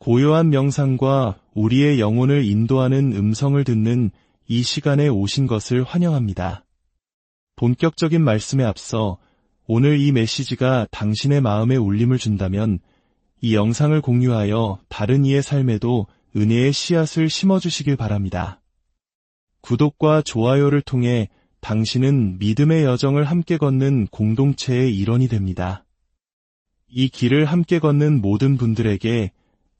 고요한 명상과 우리의 영혼을 인도하는 음성을 듣는 이 시간에 오신 것을 환영합니다. 본격적인 말씀에 앞서 오늘 이 메시지가 당신의 마음에 울림을 준다면 이 영상을 공유하여 다른 이의 삶에도 은혜의 씨앗을 심어주시길 바랍니다. 구독과 좋아요를 통해 당신은 믿음의 여정을 함께 걷는 공동체의 일원이 됩니다. 이 길을 함께 걷는 모든 분들에게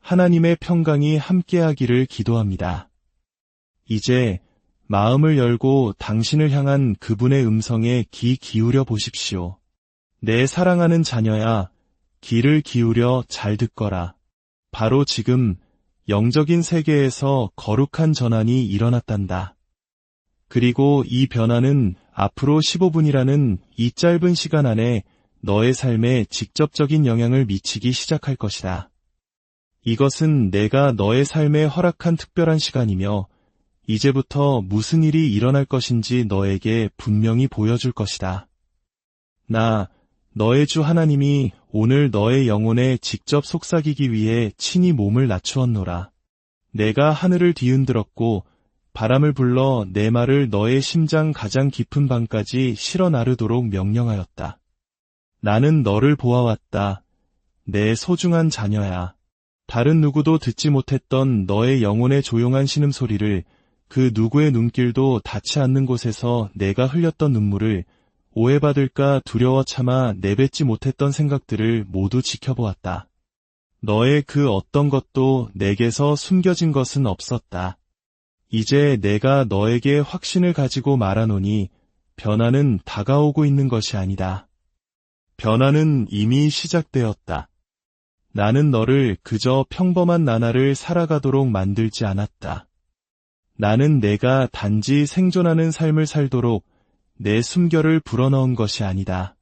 하나님의 평강이 함께하기를 기도합니다. 이제 마음을 열고 당신을 향한 그분의 음성에 귀 기울여 보십시오. 내 사랑하는 자녀야, 귀를 기울여 잘 듣거라. 바로 지금 영적인 세계에서 거룩한 전환이 일어났단다. 그리고 이 변화는 앞으로 15분이라는 이 짧은 시간 안에 너의 삶에 직접적인 영향을 미치기 시작할 것이다. 이것은 내가 너의 삶에 허락한 특별한 시간이며 이제부터 무슨 일이 일어날 것인지 너에게 분명히 보여줄 것이다. 나, 너의 주 하나님이 오늘 너의 영혼에 직접 속삭이기 위해 친히 몸을 낮추었노라. 내가 하늘을 뒤흔들었고 바람을 불러 내 말을 너의 심장 가장 깊은 방까지 실어 나르도록 명령하였다. 나는 너를 보아왔다. 내 소중한 자녀야. 다른 누구도 듣지 못했던 너의 영혼의 조용한 신음소리를, 그 누구의 눈길도 닿지 않는 곳에서 내가 흘렸던 눈물을, 오해받을까 두려워 참아 내뱉지 못했던 생각들을 모두 지켜보았다. 너의 그 어떤 것도 내게서 숨겨진 것은 없었다. 이제 내가 너에게 확신을 가지고 말하노니 변화는 다가오고 있는 것이 아니다. 변화는 이미 시작되었다. 나는 너를 그저 평범한 나날을 살아가도록 만들지 않았다. 나는 내가 단지 생존하는 삶을 살도록 내 숨결을 불어넣은 것이 아니다.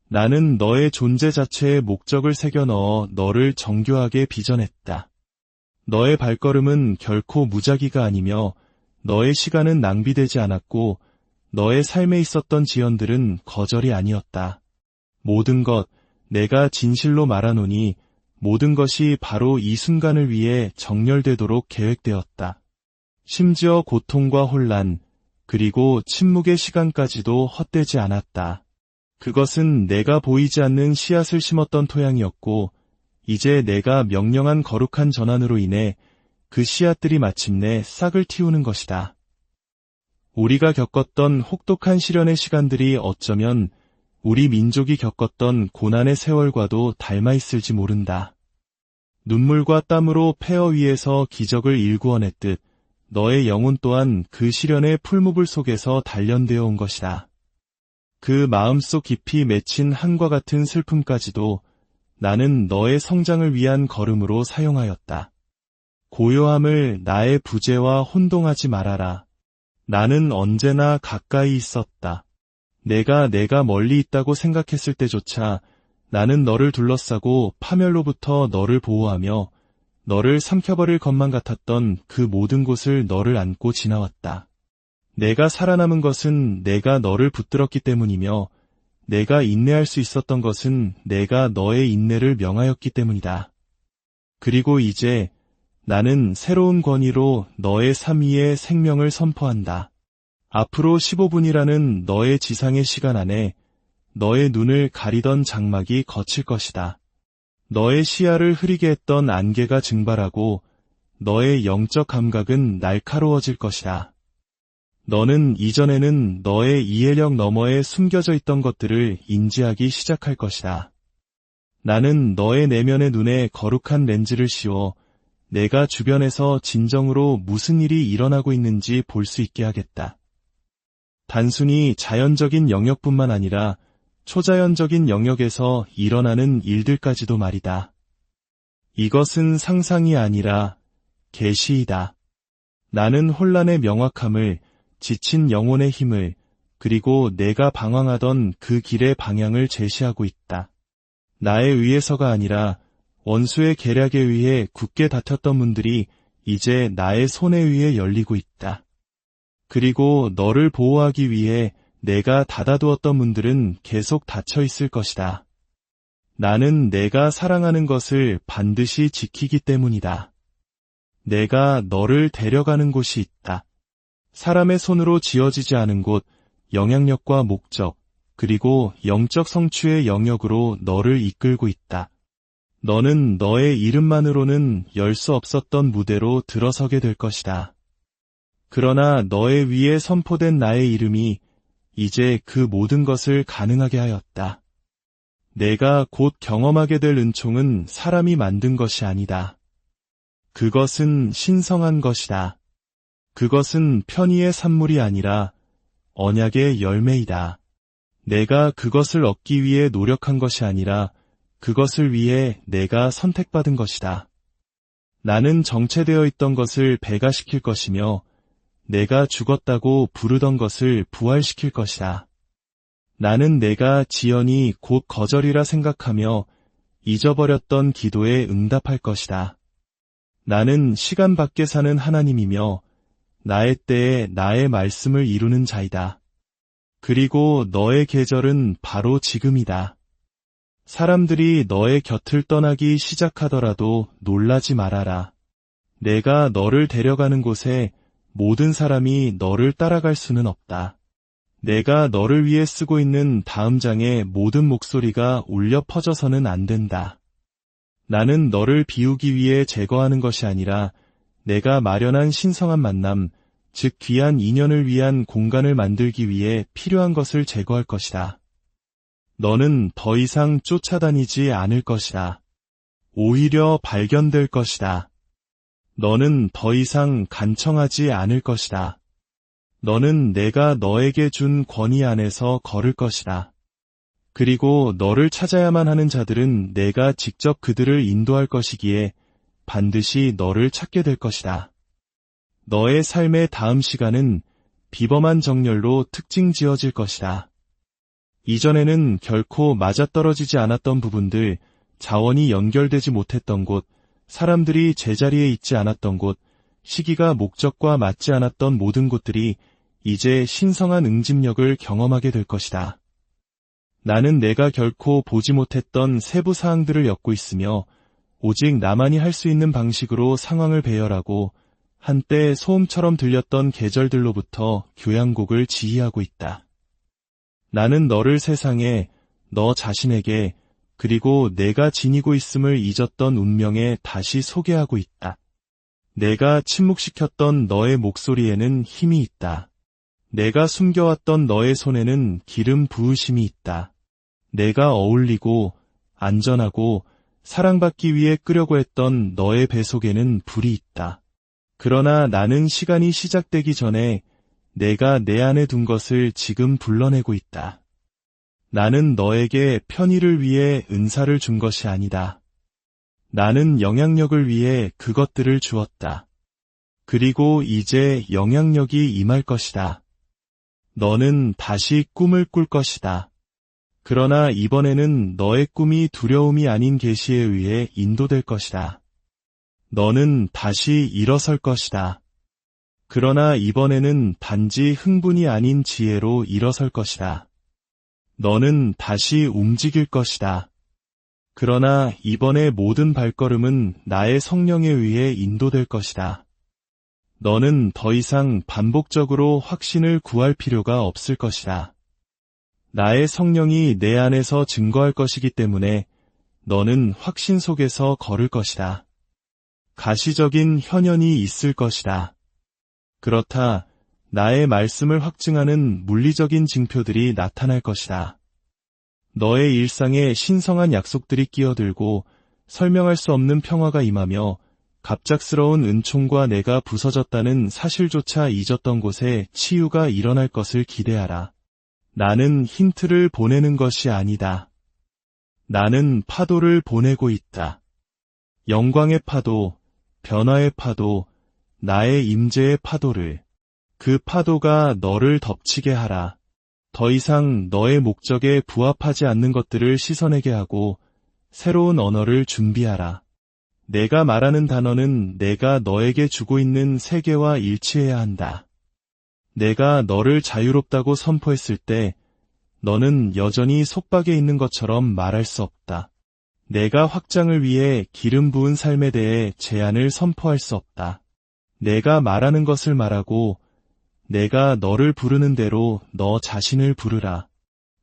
나는 너의 존재 자체에 목적을 새겨 넣어 너를 정교하게 빚어냈다. 너의 발걸음은 결코 무작위가 아니며 너의 시간은 낭비되지 않았고 너의 삶에 있었던 지연들은 거절이 아니었다. 모든 것, 내가 진실로 말하노니 모든 것이 바로 이 순간을 위해 정렬되도록 계획되었다. 심지어 고통과 혼란, 그리고 침묵의 시간까지도 헛되지 않았다. 그것은 내가 보이지 않는 씨앗을 심었던 토양이었고 이제 내가 명령한 거룩한 전환으로 인해 그 씨앗들이 마침내 싹을 틔우는 것이다. 우리가 겪었던 혹독한 시련의 시간들이 어쩌면 우리 민족이 겪었던 고난의 세월과도 닮아 있을지 모른다. 눈물과 땀으로 폐허 위에서 기적을 일구어냈듯 너의 영혼 또한 그 시련의 풀무불 속에서 단련되어 온 것이다. 그 마음속 깊이 맺힌 한과 같은 슬픔까지도 나는 너의 성장을 위한 걸음으로 사용하였다. 고요함을 나의 부재와 혼동하지 말아라. 나는 언제나 가까이 있었다. 내가 멀리 있다고 생각했을 때조차 나는 너를 둘러싸고 파멸로부터 너를 보호하며 너를 삼켜버릴 것만 같았던 그 모든 곳을 너를 안고 지나왔다. 내가 살아남은 것은 내가 너를 붙들었기 때문이며 내가 인내할 수 있었던 것은 내가 너의 인내를 명하였기 때문이다. 그리고 이제 나는 새로운 권위로 너의 삶 위에 생명을 선포한다. 앞으로 15분이라는 너의 지상의 시간 안에 너의 눈을 가리던 장막이 걷힐 것이다. 너의 시야를 흐리게 했던 안개가 증발하고 너의 영적 감각은 날카로워질 것이다. 너는 이전에는 너의 이해력 너머에 숨겨져 있던 것들을 인지하기 시작할 것이다. 나는 너의 내면의 눈에 거룩한 렌즈를 씌워 내가 주변에서 진정으로 무슨 일이 일어나고 있는지 볼 수 있게 하겠다. 단순히 자연적인 영역뿐만 아니라 초자연적인 영역에서 일어나는 일들까지도 말이다. 이것은 상상이 아니라 계시이다. 나는 혼란의 명확함을, 지친 영혼의 힘을, 그리고 내가 방황하던 그 길의 방향을 제시하고 있다. 나에 의해서가 아니라 원수의 계략에 의해 굳게 다퉜던 문들이 이제 나의 손에 의해 열리고 있다. 그리고 너를 보호하기 위해 내가 닫아두었던 문들은 계속 닫혀 있을 것이다. 나는 내가 사랑하는 것을 반드시 지키기 때문이다. 내가 너를 데려가는 곳이 있다. 사람의 손으로 지어지지 않은 곳, 영향력과 목적, 그리고 영적 성취의 영역으로 너를 이끌고 있다. 너는 너의 이름만으로는 열 수 없었던 무대로 들어서게 될 것이다. 그러나 너의 위에 선포된 나의 이름이 이제 그 모든 것을 가능하게 하였다. 내가 곧 경험하게 될 은총은 사람이 만든 것이 아니다. 그것은 신성한 것이다. 그것은 편의의 산물이 아니라 언약의 열매이다. 내가 그것을 얻기 위해 노력한 것이 아니라 그것을 위해 내가 선택받은 것이다. 나는 정체되어 있던 것을 배가시킬 것이며 내가 죽었다고 부르던 것을 부활시킬 것이다. 나는 내가 지연이 곧 거절이라 생각하며 잊어버렸던 기도에 응답할 것이다. 나는 시간 밖에 사는 하나님이며 나의 때에 나의 말씀을 이루는 자이다. 그리고 너의 계절은 바로 지금이다. 사람들이 너의 곁을 떠나기 시작하더라도 놀라지 말아라. 내가 너를 데려가는 곳에 모든 사람이 너를 따라갈 수는 없다. 내가 너를 위해 쓰고 있는 다음 장의 모든 목소리가 울려 퍼져서는 안 된다. 나는 너를 비우기 위해 제거하는 것이 아니라 내가 마련한 신성한 만남, 즉 귀한 인연을 위한 공간을 만들기 위해 필요한 것을 제거할 것이다. 너는 더 이상 쫓아다니지 않을 것이다. 오히려 발견될 것이다. 너는 더 이상 간청하지 않을 것이다. 너는 내가 너에게 준 권위 안에서 걸을 것이다. 그리고 너를 찾아야만 하는 자들은 내가 직접 그들을 인도할 것이기에 반드시 너를 찾게 될 것이다. 너의 삶의 다음 시간은 비범한 정열로 특징 지어질 것이다. 이전에는 결코 맞아떨어지지 않았던 부분들, 자원이 연결되지 못했던 곳, 사람들이 제자리에 있지 않았던 곳, 시기가 목적과 맞지 않았던 모든 곳들이 이제 신성한 응집력을 경험하게 될 것이다. 나는 내가 결코 보지 못했던 세부 사항들을 엮고 있으며 오직 나만이 할 수 있는 방식으로 상황을 배열하고 한때 소음처럼 들렸던 계절들로부터 교향곡을 지휘하고 있다. 나는 너를 세상에, 너 자신에게, 그리고 내가 지니고 있음을 잊었던 운명에 다시 소개하고 있다. 내가 침묵시켰던 너의 목소리에는 힘이 있다. 내가 숨겨왔던 너의 손에는 기름 부으심이 있다. 내가 어울리고 안전하고 사랑받기 위해 끄려고 했던 너의 배 속에는 불이 있다. 그러나 나는 시간이 시작되기 전에 내가 내 안에 둔 것을 지금 불러내고 있다. 나는 너에게 편의를 위해 은사를 준 것이 아니다. 나는 영향력을 위해 그것들을 주었다. 그리고 이제 영향력이 임할 것이다. 너는 다시 꿈을 꿀 것이다. 그러나 이번에는 너의 꿈이 두려움이 아닌 계시에 의해 인도될 것이다. 너는 다시 일어설 것이다. 그러나 이번에는 단지 흥분이 아닌 지혜로 일어설 것이다. 너는 다시 움직일 것이다. 그러나 이번에 모든 발걸음은 나의 성령에 의해 인도될 것이다. 너는 더 이상 반복적으로 확신을 구할 필요가 없을 것이다. 나의 성령이 내 안에서 증거할 것이기 때문에 너는 확신 속에서 걸을 것이다. 가시적인 현현이 있을 것이다. 그렇다, 나의 말씀을 확증하는 물리적인 징표들이 나타날 것이다. 너의 일상에 신성한 약속들이 끼어들고 설명할 수 없는 평화가 임하며 갑작스러운 은총과 내가 부서졌다는 사실조차 잊었던 곳에 치유가 일어날 것을 기대하라. 나는 힌트를 보내는 것이 아니다. 나는 파도를 보내고 있다. 영광의 파도, 변화의 파도, 나의 임재의 파도를. 그 파도가 너를 덮치게 하라. 더 이상 너의 목적에 부합하지 않는 것들을 씻어내게 하고 새로운 언어를 준비하라. 내가 말하는 단어는 내가 너에게 주고 있는 세계와 일치해야 한다. 내가 너를 자유롭다고 선포했을 때 너는 여전히 속박에 있는 것처럼 말할 수 없다. 내가 확장을 위해 기름 부은 삶에 대해 제안을 선포할 수 없다. 내가 말하는 것을 말하고 내가 너를 부르는 대로 너 자신을 부르라.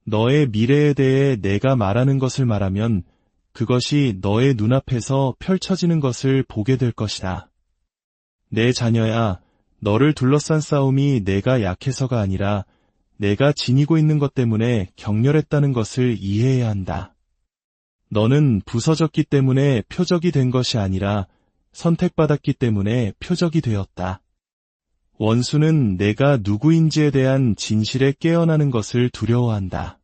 너의 미래에 대해 내가 말하는 것을 말하면 그것이 너의 눈앞에서 펼쳐지는 것을 보게 될 것이다. 내 자녀야, 너를 둘러싼 싸움이 내가 약해서가 아니라 내가 지니고 있는 것 때문에 격렬했다는 것을 이해해야 한다. 너는 부서졌기 때문에 표적이 된 것이 아니라 선택받았기 때문에 표적이 되었다. 원수는 내가 누구인지에 대한 진실에 깨어나는 것을 두려워한다.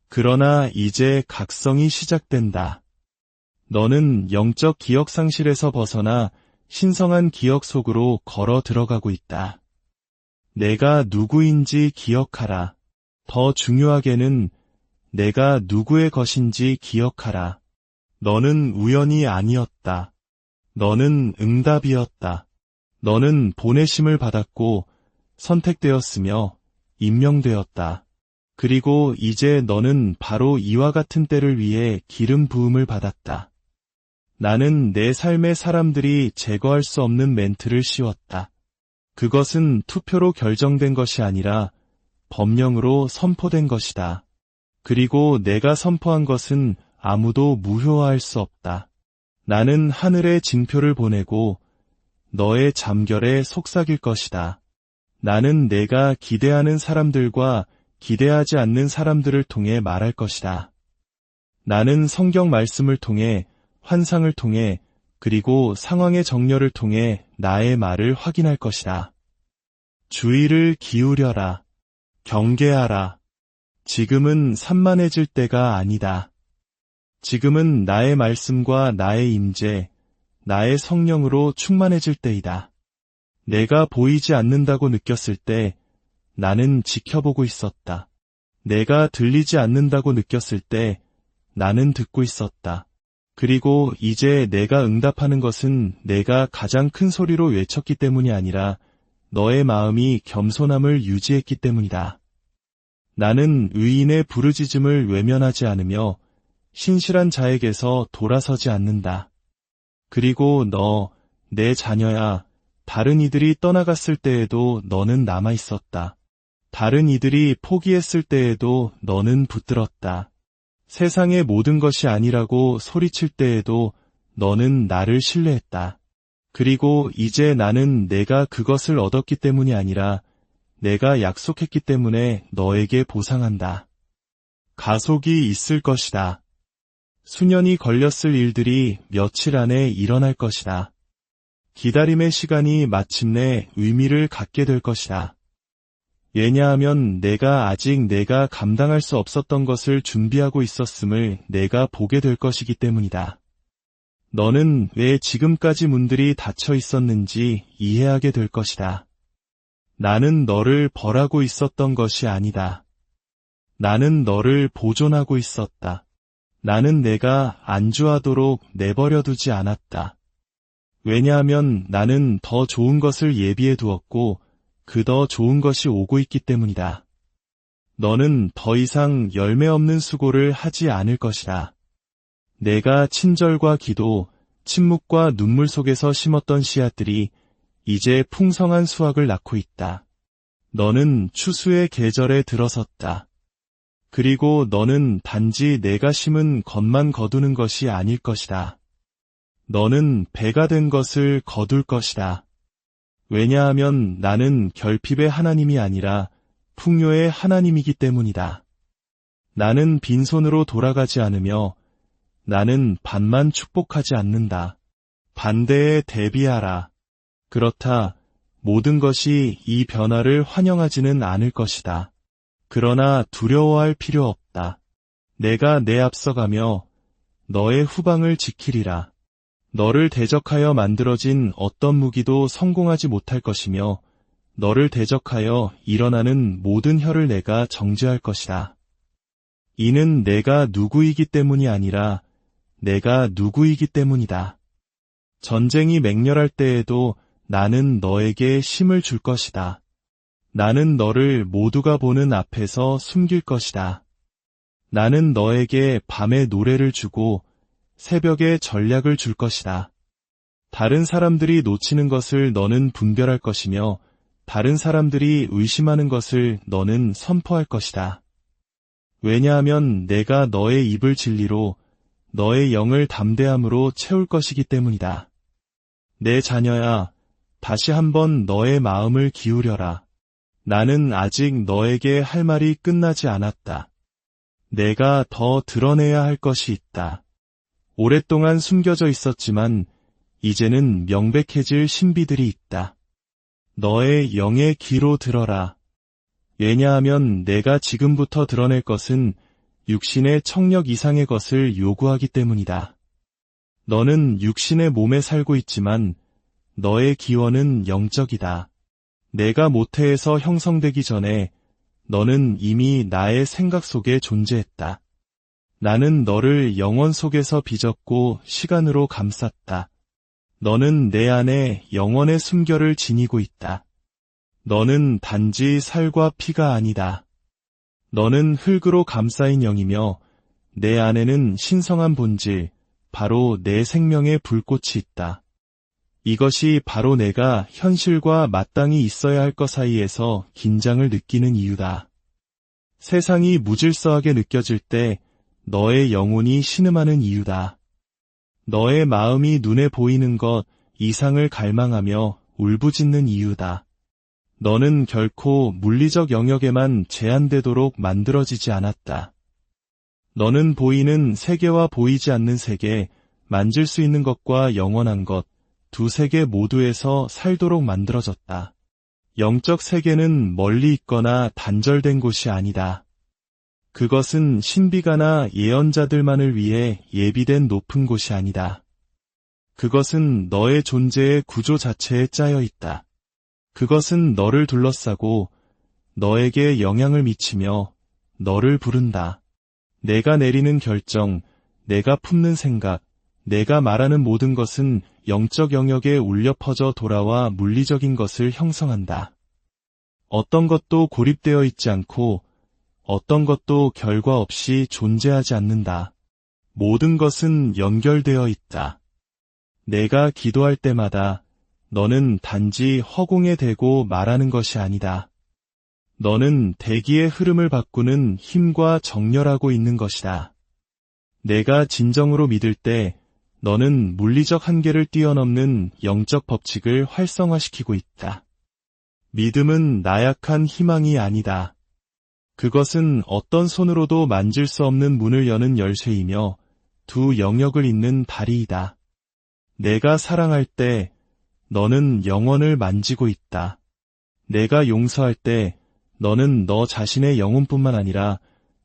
그러나 이제 각성이 시작된다. 너는 영적 기억 상실에서 벗어나 신성한 기억 속으로 걸어 들어가고 있다. 내가 누구인지 기억하라. 더 중요하게는 내가 누구의 것인지 기억하라. 너는 우연이 아니었다. 너는 응답이었다. 너는 보내심을 받았고 선택되었으며 임명되었다. 그리고 이제 너는 바로 이와 같은 때를 위해 기름 부음을 받았다. 나는 내 삶의 사람들이 제거할 수 없는 멘트를 씌웠다. 그것은 투표로 결정된 것이 아니라 법령으로 선포된 것이다. 그리고 내가 선포한 것은 아무도 무효화할 수 없다. 나는 하늘에 징표를 보내고 너의 잠결에 속삭일 것이다. 나는 내가 기대하는 사람들과 기대하지 않는 사람들을 통해 말할 것이다. 나는 성경 말씀을 통해, 환상을 통해, 그리고 상황의 정렬을 통해 나의 말을 확인할 것이다. 주의를 기울여라. 경계하라. 지금은 산만해질 때가 아니다. 지금은 나의 말씀과 나의 임재, 나의 성령으로 충만해질 때이다. 내가 보이지 않는다고 느꼈을 때 나는 지켜보고 있었다. 내가 들리지 않는다고 느꼈을 때 나는 듣고 있었다. 그리고 이제 내가 응답하는 것은 내가 가장 큰 소리로 외쳤기 때문이 아니라 너의 마음이 겸손함을 유지했기 때문이다. 나는 의인의 부르짖음을 외면하지 않으며 신실한 자에게서 돌아서지 않는다. 그리고 너, 내 자녀야, 다른 이들이 떠나갔을 때에도 너는 남아있었다. 다른 이들이 포기했을 때에도 너는 붙들었다. 세상의 모든 것이 아니라고 소리칠 때에도 너는 나를 신뢰했다. 그리고 이제 나는 내가 그것을 얻었기 때문이 아니라 내가 약속했기 때문에 너에게 보상한다. 가속이 있을 것이다. 수년이 걸렸을 일들이 며칠 안에 일어날 것이다. 기다림의 시간이 마침내 의미를 갖게 될 것이다. 왜냐하면 내가 아직 내가 감당할 수 없었던 것을 준비하고 있었음을 내가 보게 될 것이기 때문이다. 너는 왜 지금까지 문들이 닫혀 있었는지 이해하게 될 것이다. 나는 너를 벌하고 있었던 것이 아니다. 나는 너를 보존하고 있었다. 나는 내가 안주하도록 내버려 두지 않았다. 왜냐하면 나는 더 좋은 것을 예비해 두었고 그 더 좋은 것이 오고 있기 때문이다. 너는 더 이상 열매 없는 수고를 하지 않을 것이다. 내가 친절과 기도, 침묵과 눈물 속에서 심었던 씨앗들이 이제 풍성한 수확을 낳고 있다. 너는 추수의 계절에 들어섰다. 그리고 너는 단지 내가 심은 것만 거두는 것이 아닐 것이다. 너는 배가 된 것을 거둘 것이다. 왜냐하면 나는 결핍의 하나님이 아니라 풍요의 하나님이기 때문이다. 나는 빈손으로 돌아가지 않으며 나는 반만 축복하지 않는다. 반대에 대비하라. 그렇다. 모든 것이 이 변화를 환영하지는 않을 것이다. 그러나 두려워할 필요 없다. 내가 내 앞서가며 너의 후방을 지키리라. 너를 대적하여 만들어진 어떤 무기도 성공하지 못할 것이며 너를 대적하여 일어나는 모든 혀를 내가 정죄할 것이다. 이는 내가 누구이기 때문이 아니라 내가 누구이기 때문이다. 전쟁이 맹렬할 때에도 나는 너에게 힘을 줄 것이다. 나는 너를 모두가 보는 앞에서 숨길 것이다. 나는 너에게 밤의 노래를 주고 새벽에 전략을 줄 것이다. 다른 사람들이 놓치는 것을 너는 분별할 것이며 다른 사람들이 의심하는 것을 너는 선포할 것이다. 왜냐하면 내가 너의 입을 진리로 너의 영을 담대함으로 채울 것이기 때문이다. 내 자녀야, 다시 한번 너의 마음을 기울여라. 나는 아직 너에게 할 말이 끝나지 않았다. 내가 더 드러내야 할 것이 있다. 오랫동안 숨겨져 있었지만 이제는 명백해질 신비들이 있다. 너의 영의 귀로 들어라. 왜냐하면 내가 지금부터 드러낼 것은 육신의 청력 이상의 것을 요구하기 때문이다. 너는 육신의 몸에 살고 있지만 너의 기원은 영적이다. 내가 모태에서 형성되기 전에 너는 이미 나의 생각 속에 존재했다. 나는 너를 영원 속에서 빚었고 시간으로 감쌌다. 너는 내 안에 영원의 숨결을 지니고 있다. 너는 단지 살과 피가 아니다. 너는 흙으로 감싸인 영이며 내 안에는 신성한 본질, 바로 내 생명의 불꽃이 있다. 이것이 바로 내가 현실과 마땅히 있어야 할 것 사이에서 긴장을 느끼는 이유다. 세상이 무질서하게 느껴질 때 너의 영혼이 신음하는 이유다. 너의 마음이 눈에 보이는 것 이상을 갈망하며 울부짖는 이유다. 너는 결코 물리적 영역에만 제한되도록 만들어지지 않았다. 너는 보이는 세계와 보이지 않는 세계, 만질 수 있는 것과 영원한 것, 두 세계 모두에서 살도록 만들어졌다. 영적 세계는 멀리 있거나 단절된 곳이 아니다. 그것은 신비가나 예언자들만을 위해 예비된 높은 곳이 아니다. 그것은 너의 존재의 구조 자체에 짜여 있다. 그것은 너를 둘러싸고 너에게 영향을 미치며 너를 부른다. 내가 내리는 결정, 내가 품는 생각, 내가 말하는 모든 것은 영적 영역에 울려 퍼져 돌아와 물리적인 것을 형성한다. 어떤 것도 고립되어 있지 않고 어떤 것도 결과 없이 존재하지 않는다. 모든 것은 연결되어 있다. 내가 기도할 때마다 너는 단지 허공에 대고 말하는 것이 아니다. 너는 대기의 흐름을 바꾸는 힘과 정렬하고 있는 것이다. 내가 진정으로 믿을 때 너는 물리적 한계를 뛰어넘는 영적 법칙을 활성화시키고 있다. 믿음은 나약한 희망이 아니다. 그것은 어떤 손으로도 만질 수 없는 문을 여는 열쇠이며 두 영역을 잇는 다리이다. 내가 사랑할 때 너는 영혼을 만지고 있다. 내가 용서할 때 너는 너 자신의 영혼뿐만 아니라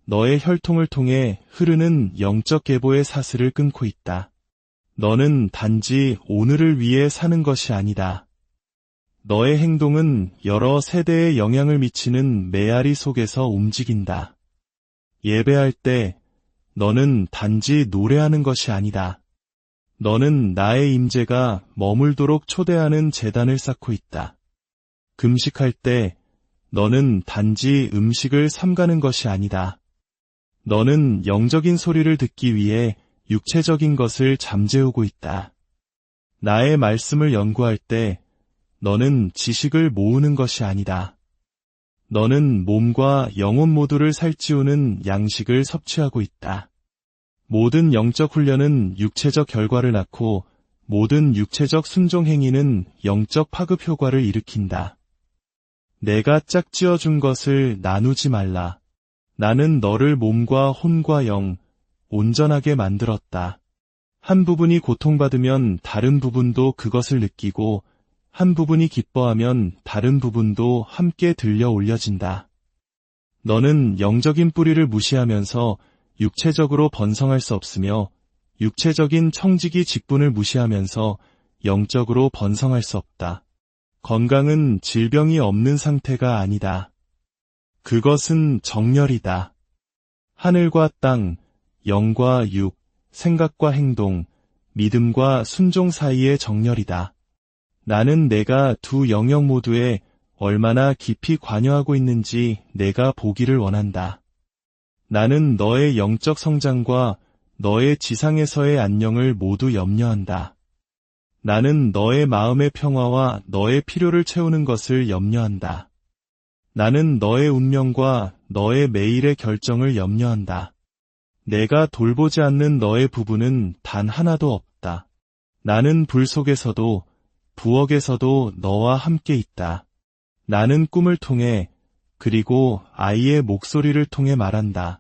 너의 혈통을 통해 흐르는 영적 계보의 사슬을 끊고 있다. 너는 단지 오늘을 위해 사는 것이 아니다. 너의 행동은 여러 세대에 영향을 미치는 메아리 속에서 움직인다. 예배할 때 너는 단지 노래하는 것이 아니다. 너는 나의 임재가 머물도록 초대하는 제단을 쌓고 있다. 금식할 때 너는 단지 음식을 삼가는 것이 아니다. 너는 영적인 소리를 듣기 위해 육체적인 것을 잠재우고 있다. 나의 말씀을 연구할 때 너는 지식을 모으는 것이 아니다. 너는 몸과 영혼 모두를 살찌우는 양식을 섭취하고 있다. 모든 영적 훈련은 육체적 결과를 낳고 모든 육체적 순종 행위는 영적 파급 효과를 일으킨다. 내가 짝지어 준 것을 나누지 말라. 나는 너를 몸과 혼과 영, 온전하게 만들었다. 한 부분이 고통받으면 다른 부분도 그것을 느끼고 한 부분이 기뻐하면 다른 부분도 함께 들려 올려진다. 너는 영적인 뿌리를 무시하면서 육체적으로 번성할 수 없으며 육체적인 청지기 직분을 무시하면서 영적으로 번성할 수 없다. 건강은 질병이 없는 상태가 아니다. 그것은 정렬이다. 하늘과 땅, 영과 육, 생각과 행동, 믿음과 순종 사이의 정렬이다. 나는 내가 두 영역 모두에 얼마나 깊이 관여하고 있는지 내가 보기를 원한다. 나는 너의 영적 성장과 너의 지상에서의 안녕을 모두 염려한다. 나는 너의 마음의 평화와 너의 필요를 채우는 것을 염려한다. 나는 너의 운명과 너의 매일의 결정을 염려한다. 내가 돌보지 않는 너의 부부는 단 하나도 없다. 나는 불 속에서도 부엌에서도 너와 함께 있다. 나는 꿈을 통해 그리고 아이의 목소리를 통해 말한다.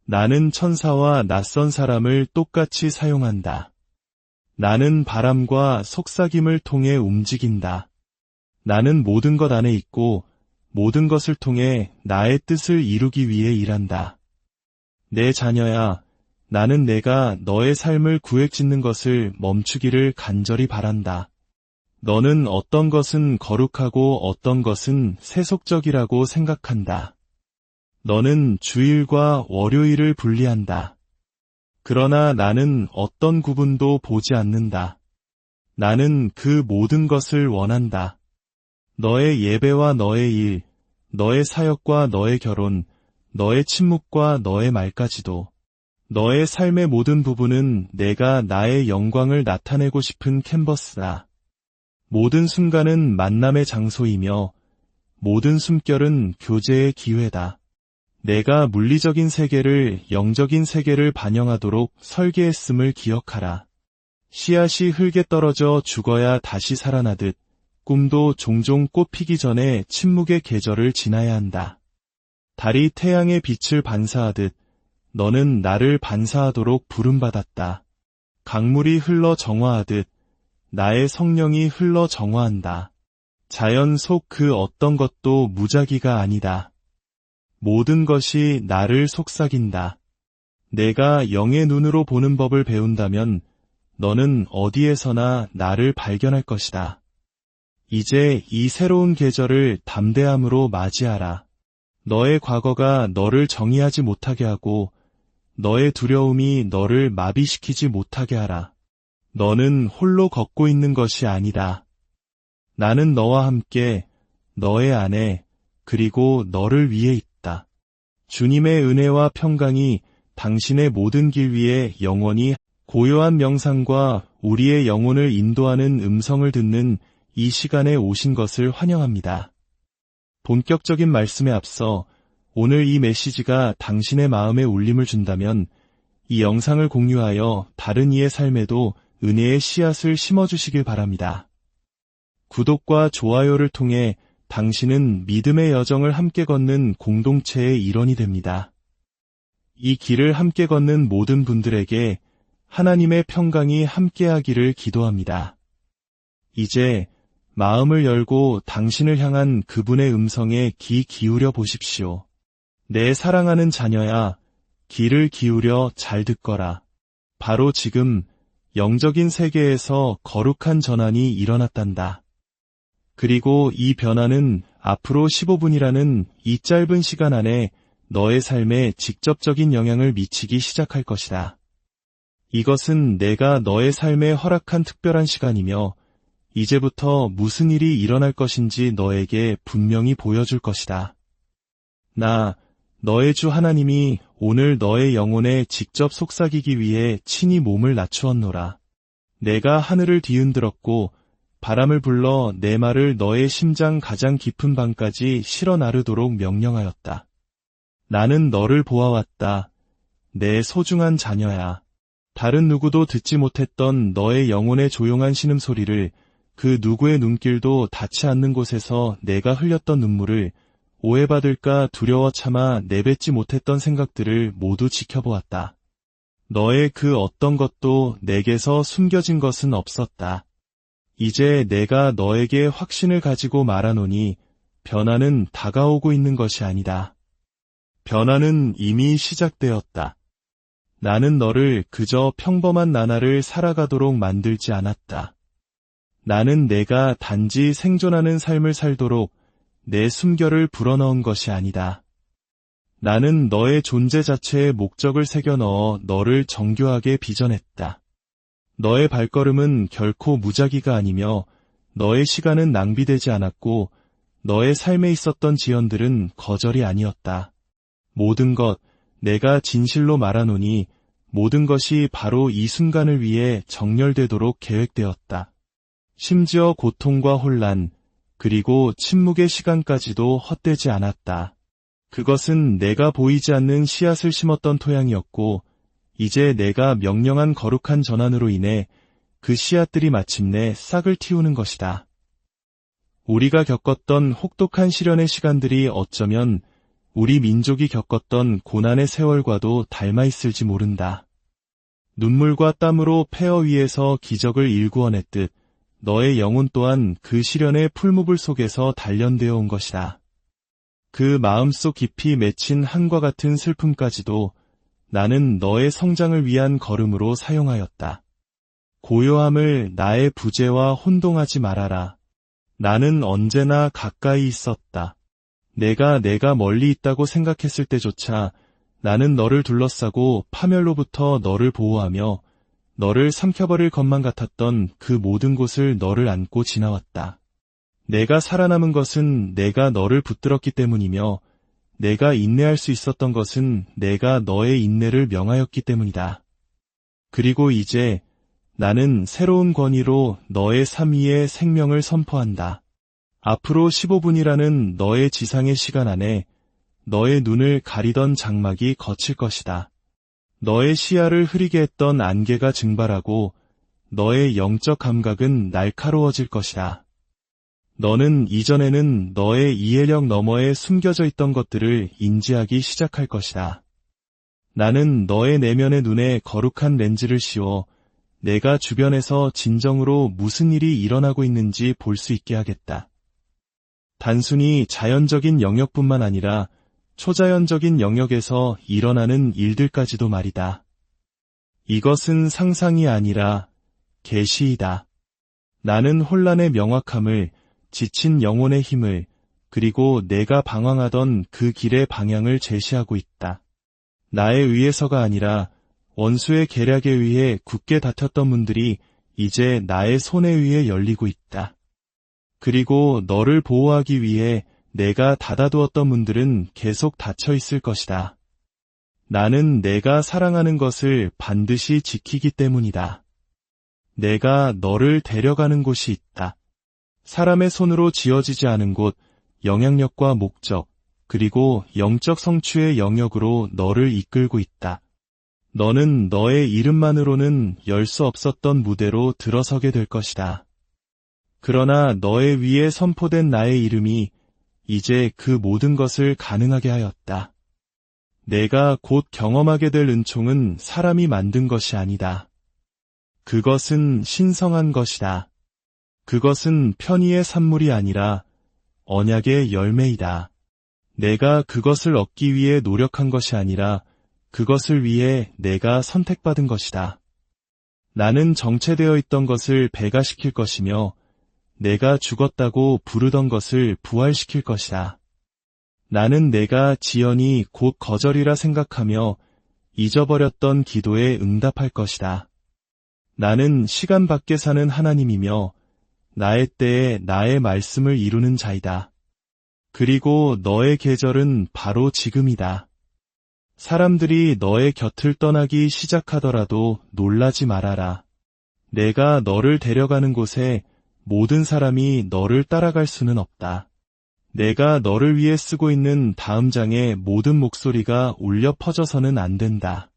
나는 천사와 낯선 사람을 똑같이 사용한다. 나는 바람과 속삭임을 통해 움직인다. 나는 모든 것 안에 있고 모든 것을 통해 나의 뜻을 이루기 위해 일한다. 내 자녀야, 나는 내가 너의 삶을 구획짓는 것을 멈추기를 간절히 바란다. 너는 어떤 것은 거룩하고 어떤 것은 세속적이라고 생각한다. 너는 주일과 월요일을 분리한다. 그러나 나는 어떤 구분도 보지 않는다. 나는 그 모든 것을 원한다. 너의 예배와 너의 일, 너의 사역과 너의 결혼, 너의 침묵과 너의 말까지도. 너의 삶의 모든 부분은 내가 나의 영광을 나타내고 싶은 캔버스다. 모든 순간은 만남의 장소이며 모든 숨결은 교제의 기회다. 내가 물리적인 세계를 영적인 세계를 반영하도록 설계했음을 기억하라. 씨앗이 흙에 떨어져 죽어야 다시 살아나듯 꿈도 종종 꽃피기 전에 침묵의 계절을 지나야 한다. 달이 태양의 빛을 반사하듯 너는 나를 반사하도록 부름받았다. 강물이 흘러 정화하듯 나의 성령이 흘러 정화한다. 자연 속 그 어떤 것도 무작위가 아니다. 모든 것이 나를 속삭인다. 내가 영의 눈으로 보는 법을 배운다면 너는 어디에서나 나를 발견할 것이다. 이제 이 새로운 계절을 담대함으로 맞이하라. 너의 과거가 너를 정의하지 못하게 하고 너의 두려움이 너를 마비시키지 못하게 하라. 너는 홀로 걷고 있는 것이 아니다. 나는 너와 함께 너의 안에 그리고 너를 위해 있다. 주님의 은혜와 평강이 당신의 모든 길 위에 영원히 고요한 명상과 우리의 영혼을 인도하는 음성을 듣는 이 시간에 오신 것을 환영합니다. 본격적인 말씀에 앞서 오늘 이 메시지가 당신의 마음에 울림을 준다면 이 영상을 공유하여 다른 이의 삶에도 은혜의 씨앗을 심어주시길 바랍니다. 구독과 좋아요를 통해 당신은 믿음의 여정을 함께 걷는 공동체의 일원이 됩니다. 이 길을 함께 걷는 모든 분들에게 하나님의 평강이 함께하기를 기도합니다. 이제 마음을 열고 당신을 향한 그분의 음성에 귀 기울여 보십시오. 내 사랑하는 자녀야, 귀를 기울여 잘 듣거라. 바로 지금 영적인 세계에서 거룩한 전환이 일어났단다. 그리고 이 변화는 앞으로 15분이라는 이 짧은 시간 안에 너의 삶에 직접적인 영향을 미치기 시작할 것이다. 이것은 내가 너의 삶에 허락한 특별한 시간이며 이제부터 무슨 일이 일어날 것인지 너에게 분명히 보여줄 것이다. 나, 너의 주 하나님이 오늘 너의 영혼에 직접 속삭이기 위해 친히 몸을 낮추었노라. 내가 하늘을 뒤흔들었고 바람을 불러 내 말을 너의 심장 가장 깊은 방까지 실어 나르도록 명령하였다. 나는 너를 보아왔다. 내 소중한 자녀야. 다른 누구도 듣지 못했던 너의 영혼의 조용한 신음소리를, 그 누구의 눈길도 닿지 않는 곳에서 내가 흘렸던 눈물을, 오해받을까 두려워 참아 내뱉지 못했던 생각들을 모두 지켜보았다. 너의 그 어떤 것도 내게서 숨겨진 것은 없었다. 이제 내가 너에게 확신을 가지고 말하노니 변화는 다가오고 있는 것이 아니다. 변화는 이미 시작되었다. 나는 너를 그저 평범한 나날을 살아가도록 만들지 않았다. 나는 내가 단지 생존하는 삶을 살도록 내 숨결을 불어넣은 것이 아니다. 나는 너의 존재 자체에 목적을 새겨 넣어 너를 정교하게 빚어냈다. 너의 발걸음은 결코 무작위가 아니며 너의 시간은 낭비되지 않았고 너의 삶에 있었던 지연들은 거절이 아니었다. 모든 것 내가 진실로 말하노니 모든 것이 바로 이 순간을 위해 정렬되도록 계획되었다. 심지어 고통과 혼란, 그리고 침묵의 시간까지도 헛되지 않았다. 그것은 내가 보이지 않는 씨앗을 심었던 토양이었고, 이제 내가 명령한 거룩한 전환으로 인해 그 씨앗들이 마침내 싹을 틔우는 것이다. 우리가 겪었던 혹독한 시련의 시간들이 어쩌면 우리 민족이 겪었던 고난의 세월과도 닮아 있을지 모른다. 눈물과 땀으로 폐허 위에서 기적을 일구어냈듯 너의 영혼 또한 그 시련의 풀무불 속에서 단련되어 온 것이다. 그 마음속 깊이 맺힌 한과 같은 슬픔까지도 나는 너의 성장을 위한 걸음으로 사용하였다. 고요함을 나의 부재와 혼동하지 말아라. 나는 언제나 가까이 있었다. 내가 멀리 있다고 생각했을 때조차 나는 너를 둘러싸고 파멸로부터 너를 보호하며 너를 삼켜버릴 것만 같았던 그 모든 곳을 너를 안고 지나왔다. 내가 살아남은 것은 내가 너를 붙들었기 때문이며 내가 인내할 수 있었던 것은 내가 너의 인내를 명하였기 때문이다. 그리고 이제 나는 새로운 권위로 너의 삶 위에 생명을 선포한다. 앞으로 15분이라는 너의 지상의 시간 안에 너의 눈을 가리던 장막이 거칠 것이다. 너의 시야를 흐리게 했던 안개가 증발하고 너의 영적 감각은 날카로워질 것이다. 너는 이전에는 너의 이해력 너머에 숨겨져 있던 것들을 인지하기 시작할 것이다. 나는 너의 내면의 눈에 거룩한 렌즈를 씌워 내가 주변에서 진정으로 무슨 일이 일어나고 있는지 볼 수 있게 하겠다. 단순히 자연적인 영역뿐만 아니라 초자연적인 영역에서 일어나는 일들까지도 말이다. 이것은 상상이 아니라 계시이다. 나는 혼란의 명확함을, 지친 영혼의 힘을, 그리고 내가 방황하던 그 길의 방향을 제시하고 있다. 나에 의해서가 아니라 원수의 계략에 의해 굳게 다퉜던 문들이 이제 나의 손에 의해 열리고 있다. 그리고 너를 보호하기 위해 내가 닫아두었던 문들은 계속 닫혀 있을 것이다. 나는 내가 사랑하는 것을 반드시 지키기 때문이다. 내가 너를 데려가는 곳이 있다. 사람의 손으로 지어지지 않은 곳, 영향력과 목적, 그리고 영적 성취의 영역으로 너를 이끌고 있다. 너는 너의 이름만으로는 열 수 없었던 무대로 들어서게 될 것이다. 그러나 너의 위에 선포된 나의 이름이 이제 그 모든 것을 가능하게 하였다. 내가 곧 경험하게 될 은총은 사람이 만든 것이 아니다. 그것은 신성한 것이다. 그것은 편의의 산물이 아니라 언약의 열매이다. 내가 그것을 얻기 위해 노력한 것이 아니라 그것을 위해 내가 선택받은 것이다. 나는 정체되어 있던 것을 배가시킬 것이며 내가 죽었다고 부르던 것을 부활시킬 것이다. 나는 내가 지연이 곧 거절이라 생각하며 잊어버렸던 기도에 응답할 것이다. 나는 시간 밖에 사는 하나님이며 나의 때에 나의 말씀을 이루는 자이다. 그리고 너의 계절은 바로 지금이다. 사람들이 너의 곁을 떠나기 시작하더라도 놀라지 말아라. 내가 너를 데려가는 곳에 모든 사람이 너를 따라갈 수는 없다. 내가 너를 위해 쓰고 있는 다음 장의 모든 목소리가 울려 퍼져서는 안 된다.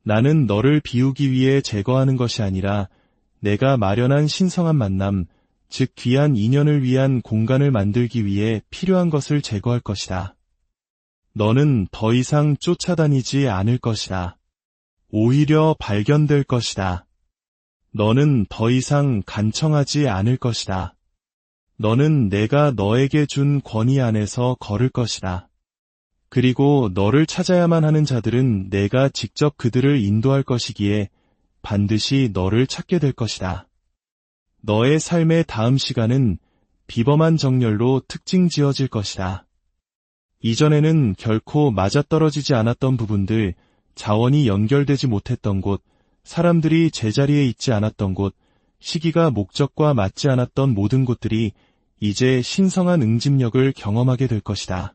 나는 너를 비우기 위해 제거하는 것이 아니라 내가 마련한 신성한 만남, 즉 귀한 인연을 위한 공간을 만들기 위해 필요한 것을 제거할 것이다. 너는 더 이상 쫓아다니지 않을 것이다. 오히려 발견될 것이다. 너는 더 이상 간청하지 않을 것이다. 너는 내가 너에게 준 권위 안에서 걸을 것이다. 그리고 너를 찾아야만 하는 자들은 내가 직접 그들을 인도할 것이기에 반드시 너를 찾게 될 것이다. 너의 삶의 다음 시간은 비범한 정렬로 특징 지어질 것이다. 이전에는 결코 맞아떨어지지 않았던 부분들, 자원이 연결되지 못했던 곳, 사람들이 제자리에 있지 않았던 곳, 시기가 목적과 맞지 않았던 모든 곳들이 이제 신성한 응집력을 경험하게 될 것이다.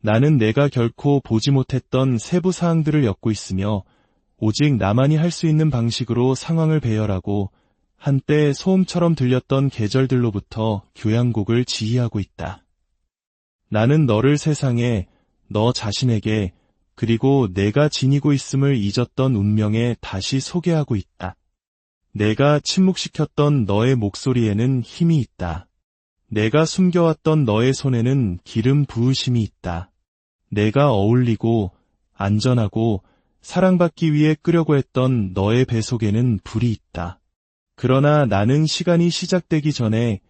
나는 내가 결코 보지 못했던 세부 사항들을 엮고 있으며 오직 나만이 할 수 있는 방식으로 상황을 배열하고 한때 소음처럼 들렸던 계절들로부터 교향곡을 지휘하고 있다. 나는 너를 세상에, 너 자신에게, 그리고 내가 지니고 있음을 잊었던 운명에 다시 소개하고 있다. 내가 침묵시켰던 너의 목소리에는 힘이 있다. 내가 숨겨왔던 너의 손에는 기름 부으심이 있다. 내가 어울리고 안전하고 사랑받기 위해 끄려고 했던 너의 배 속에는 불이 있다. 그러나 나는 시간이 시작되기 전에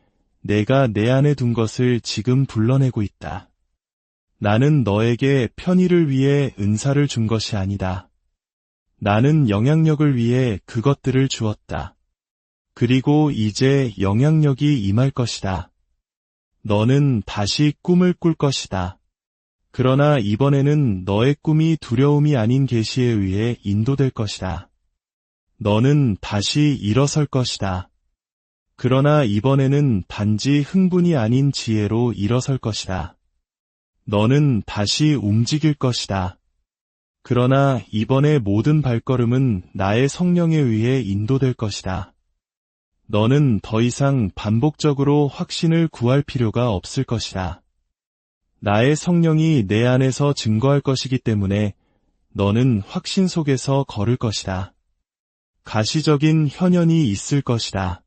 내가 내 안에 둔 것을 지금 불러내고 있다. 나는 너에게 편의를 위해 은사를 준 것이 아니다. 나는 영향력을 위해 그것들을 주었다. 그리고 이제 영향력이 임할 것이다. 너는 다시 꿈을 꿀 것이다. 그러나 이번에는 너의 꿈이 두려움이 아닌 계시에 의해 인도될 것이다. 너는 다시 일어설 것이다. 그러나 이번에는 단지 흥분이 아닌 지혜로 일어설 것이다. 너는 다시 움직일 것이다. 그러나 이번에 모든 발걸음은 나의 성령에 의해 인도될 것이다. 너는 더 이상 반복적으로 확신을 구할 필요가 없을 것이다. 나의 성령이 내 안에서 증거할 것이기 때문에 너는 확신 속에서 걸을 것이다. 가시적인 현현이 있을 것이다.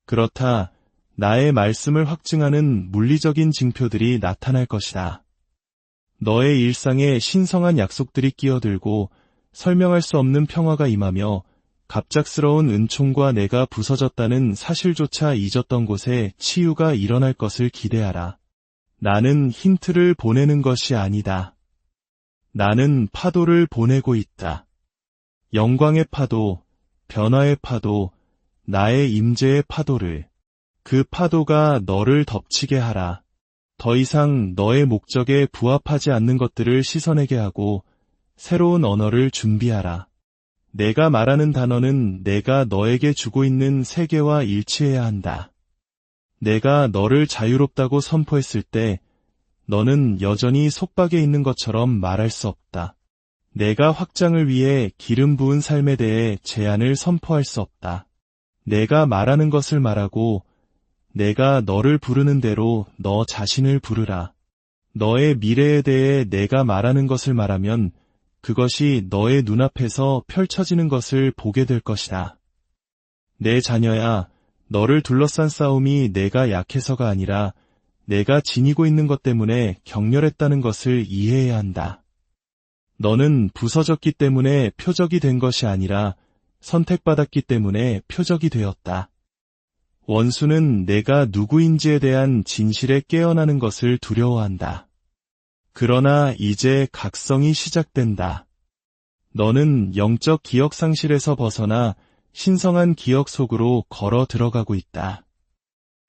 그렇다, 나의 말씀을 확증하는 물리적인 징표들이 나타날 것이다. 너의 일상에 신성한 약속들이 끼어들고 설명할 수 없는 평화가 임하며 갑작스러운 은총과 내가 부서졌다는 사실조차 잊었던 곳에 치유가 일어날 것을 기대하라. 나는 힌트를 보내는 것이 아니다. 나는 파도를 보내고 있다. 영광의 파도, 변화의 파도, 나의 임재의 파도를. 그 파도가 너를 덮치게 하라. 더 이상 너의 목적에 부합하지 않는 것들을 씻어내게 하고 새로운 언어를 준비하라. 내가 말하는 단어는 내가 너에게 주고 있는 세계와 일치해야 한다. 내가 너를 자유롭다고 선포했을 때 너는 여전히 속박에 있는 것처럼 말할 수 없다. 내가 확장을 위해 기름 부은 삶에 대해 제안을 선포할 수 없다. 내가 말하는 것을 말하고 내가 너를 부르는 대로 너 자신을 부르라. 너의 미래에 대해 내가 말하는 것을 말하면 그것이 너의 눈앞에서 펼쳐지는 것을 보게 될 것이다. 내 자녀야, 너를 둘러싼 싸움이 내가 약해서가 아니라 내가 지니고 있는 것 때문에 격렬했다는 것을 이해해야 한다. 너는 부서졌기 때문에 표적이 된 것이 아니라 선택받았기 때문에 표적이 되었다. 원수는 내가 누구인지에 대한 진실에 깨어나는 것을 두려워한다. 그러나 이제 각성이 시작된다. 너는 영적 기억 상실에서 벗어나 신성한 기억 속으로 걸어 들어가고 있다.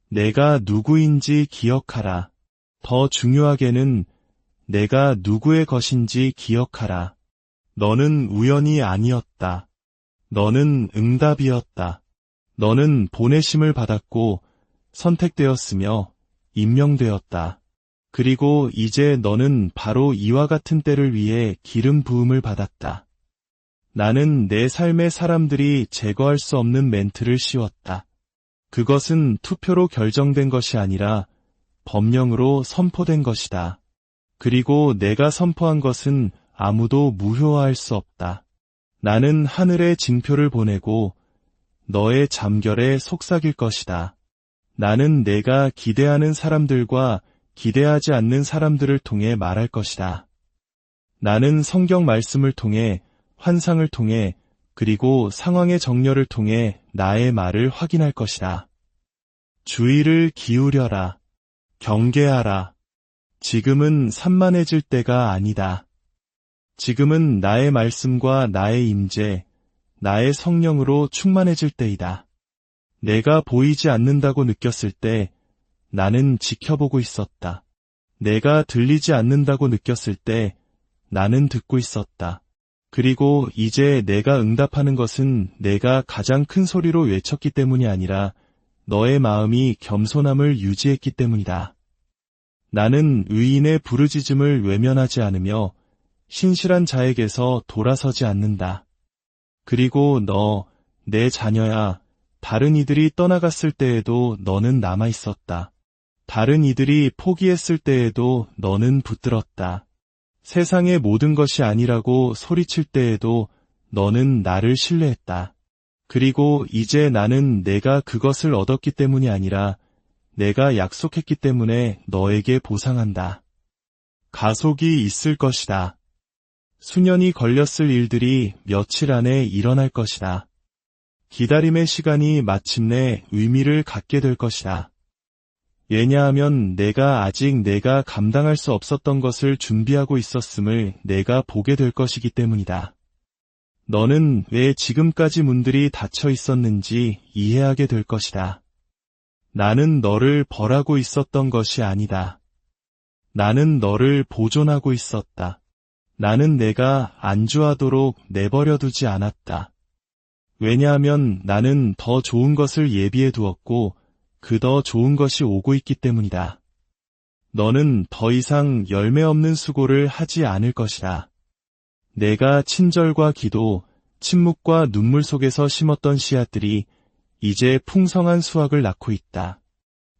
내가 누구인지 기억하라. 더 중요하게는 내가 누구의 것인지 기억하라. 너는 우연이 아니었다. 너는 응답이었다. 너는 보내심을 받았고 선택되었으며 임명되었다. 그리고 이제 너는 바로 이와 같은 때를 위해 기름 부음을 받았다. 나는 내 삶의 사람들이 제거할 수 없는 멘트를 씌웠다. 그것은 투표로 결정된 것이 아니라 법령으로 선포된 것이다. 그리고 내가 선포한 것은 아무도 무효화할 수 없다. 나는 하늘에 징표를 보내고 너의 잠결에 속삭일 것이다. 나는 내가 기대하는 사람들과 기대하지 않는 사람들을 통해 말할 것이다. 나는 성경 말씀을 통해, 환상을 통해, 그리고 상황의 정렬을 통해 나의 말을 확인할 것이다. 주의를 기울여라. 경계하라. 지금은 산만해질 때가 아니다. 지금은 나의 말씀과 나의 임재, 나의 성령으로 충만해질 때이다. 내가 보이지 않는다고 느꼈을 때 나는 지켜보고 있었다. 내가 들리지 않는다고 느꼈을 때 나는 듣고 있었다. 그리고 이제 내가 응답하는 것은 내가 가장 큰 소리로 외쳤기 때문이 아니라 너의 마음이 겸손함을 유지했기 때문이다. 나는 의인의 부르짖음을 외면하지 않으며 신실한 자에게서 돌아서지 않는다. 그리고 너, 내 자녀야, 다른 이들이 떠나갔을 때에도 너는 남아 있었다. 다른 이들이 포기했을 때에도 너는 붙들었다. 세상의 모든 것이 아니라고 소리칠 때에도 너는 나를 신뢰했다. 그리고 이제 나는 내가 그것을 얻었기 때문이 아니라 내가 약속했기 때문에 너에게 보상한다. 가속이 있을 것이다. 수년이 걸렸을 일들이 며칠 안에 일어날 것이다. 기다림의 시간이 마침내 의미를 갖게 될 것이다. 왜냐하면 내가 아직 내가 감당할 수 없었던 것을 준비하고 있었음을 내가 보게 될 것이기 때문이다. 너는 왜 지금까지 문들이 닫혀 있었는지 이해하게 될 것이다. 나는 너를 벌하고 있었던 것이 아니다. 나는 너를 보존하고 있었다. 나는 내가 안주하도록 내버려 두지 않았다. 왜냐하면 나는 더 좋은 것을 예비해 두었고 그 더 좋은 것이 오고 있기 때문이다. 너는 더 이상 열매 없는 수고를 하지 않을 것이다. 내가 친절과 기도, 침묵과 눈물 속에서 심었던 씨앗들이 이제 풍성한 수확을 낳고 있다.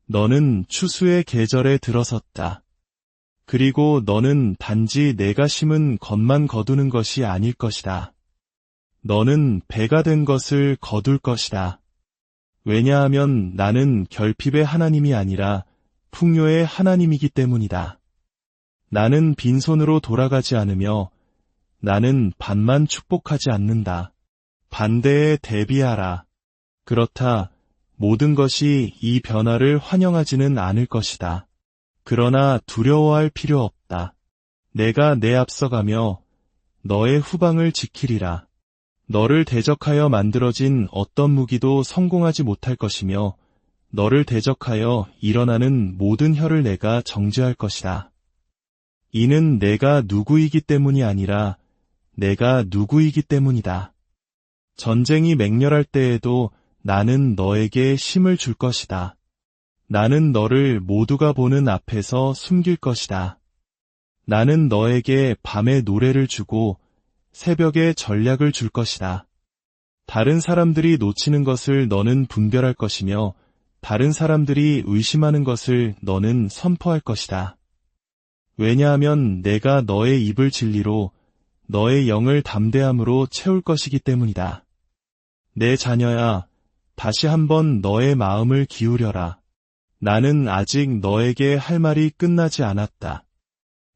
너는 추수의 계절에 들어섰다. 그리고 너는 단지 내가 심은 것만 거두는 것이 아닐 것이다. 너는 배가 된 것을 거둘 것이다. 왜냐하면 나는 결핍의 하나님이 아니라 풍요의 하나님이기 때문이다. 나는 빈손으로 돌아가지 않으며 나는 반만 축복하지 않는다. 반대에 대비하라. 그렇다. 모든 것이 이 변화를 환영하지는 않을 것이다. 그러나 두려워할 필요 없다. 내가 내 앞서가며 너의 후방을 지키리라. 너를 대적하여 만들어진 어떤 무기도 성공하지 못할 것이며 너를 대적하여 일어나는 모든 혀를 내가 정죄할 것이다. 이는 내가 누구이기 때문이 아니라 내가 누구이기 때문이다. 전쟁이 맹렬할 때에도 나는 너에게 힘을 줄 것이다. 나는 너를 모두가 보는 앞에서 숨길 것이다. 나는 너에게 밤에 노래를 주고 새벽에 전략을 줄 것이다. 다른 사람들이 놓치는 것을 너는 분별할 것이며 다른 사람들이 의심하는 것을 너는 선포할 것이다. 왜냐하면 내가 너의 입을 진리로 너의 영을 담대함으로 채울 것이기 때문이다. 내 자녀야, 다시 한번 너의 마음을 기울여라. 나는 아직 너에게 할 말이 끝나지 않았다.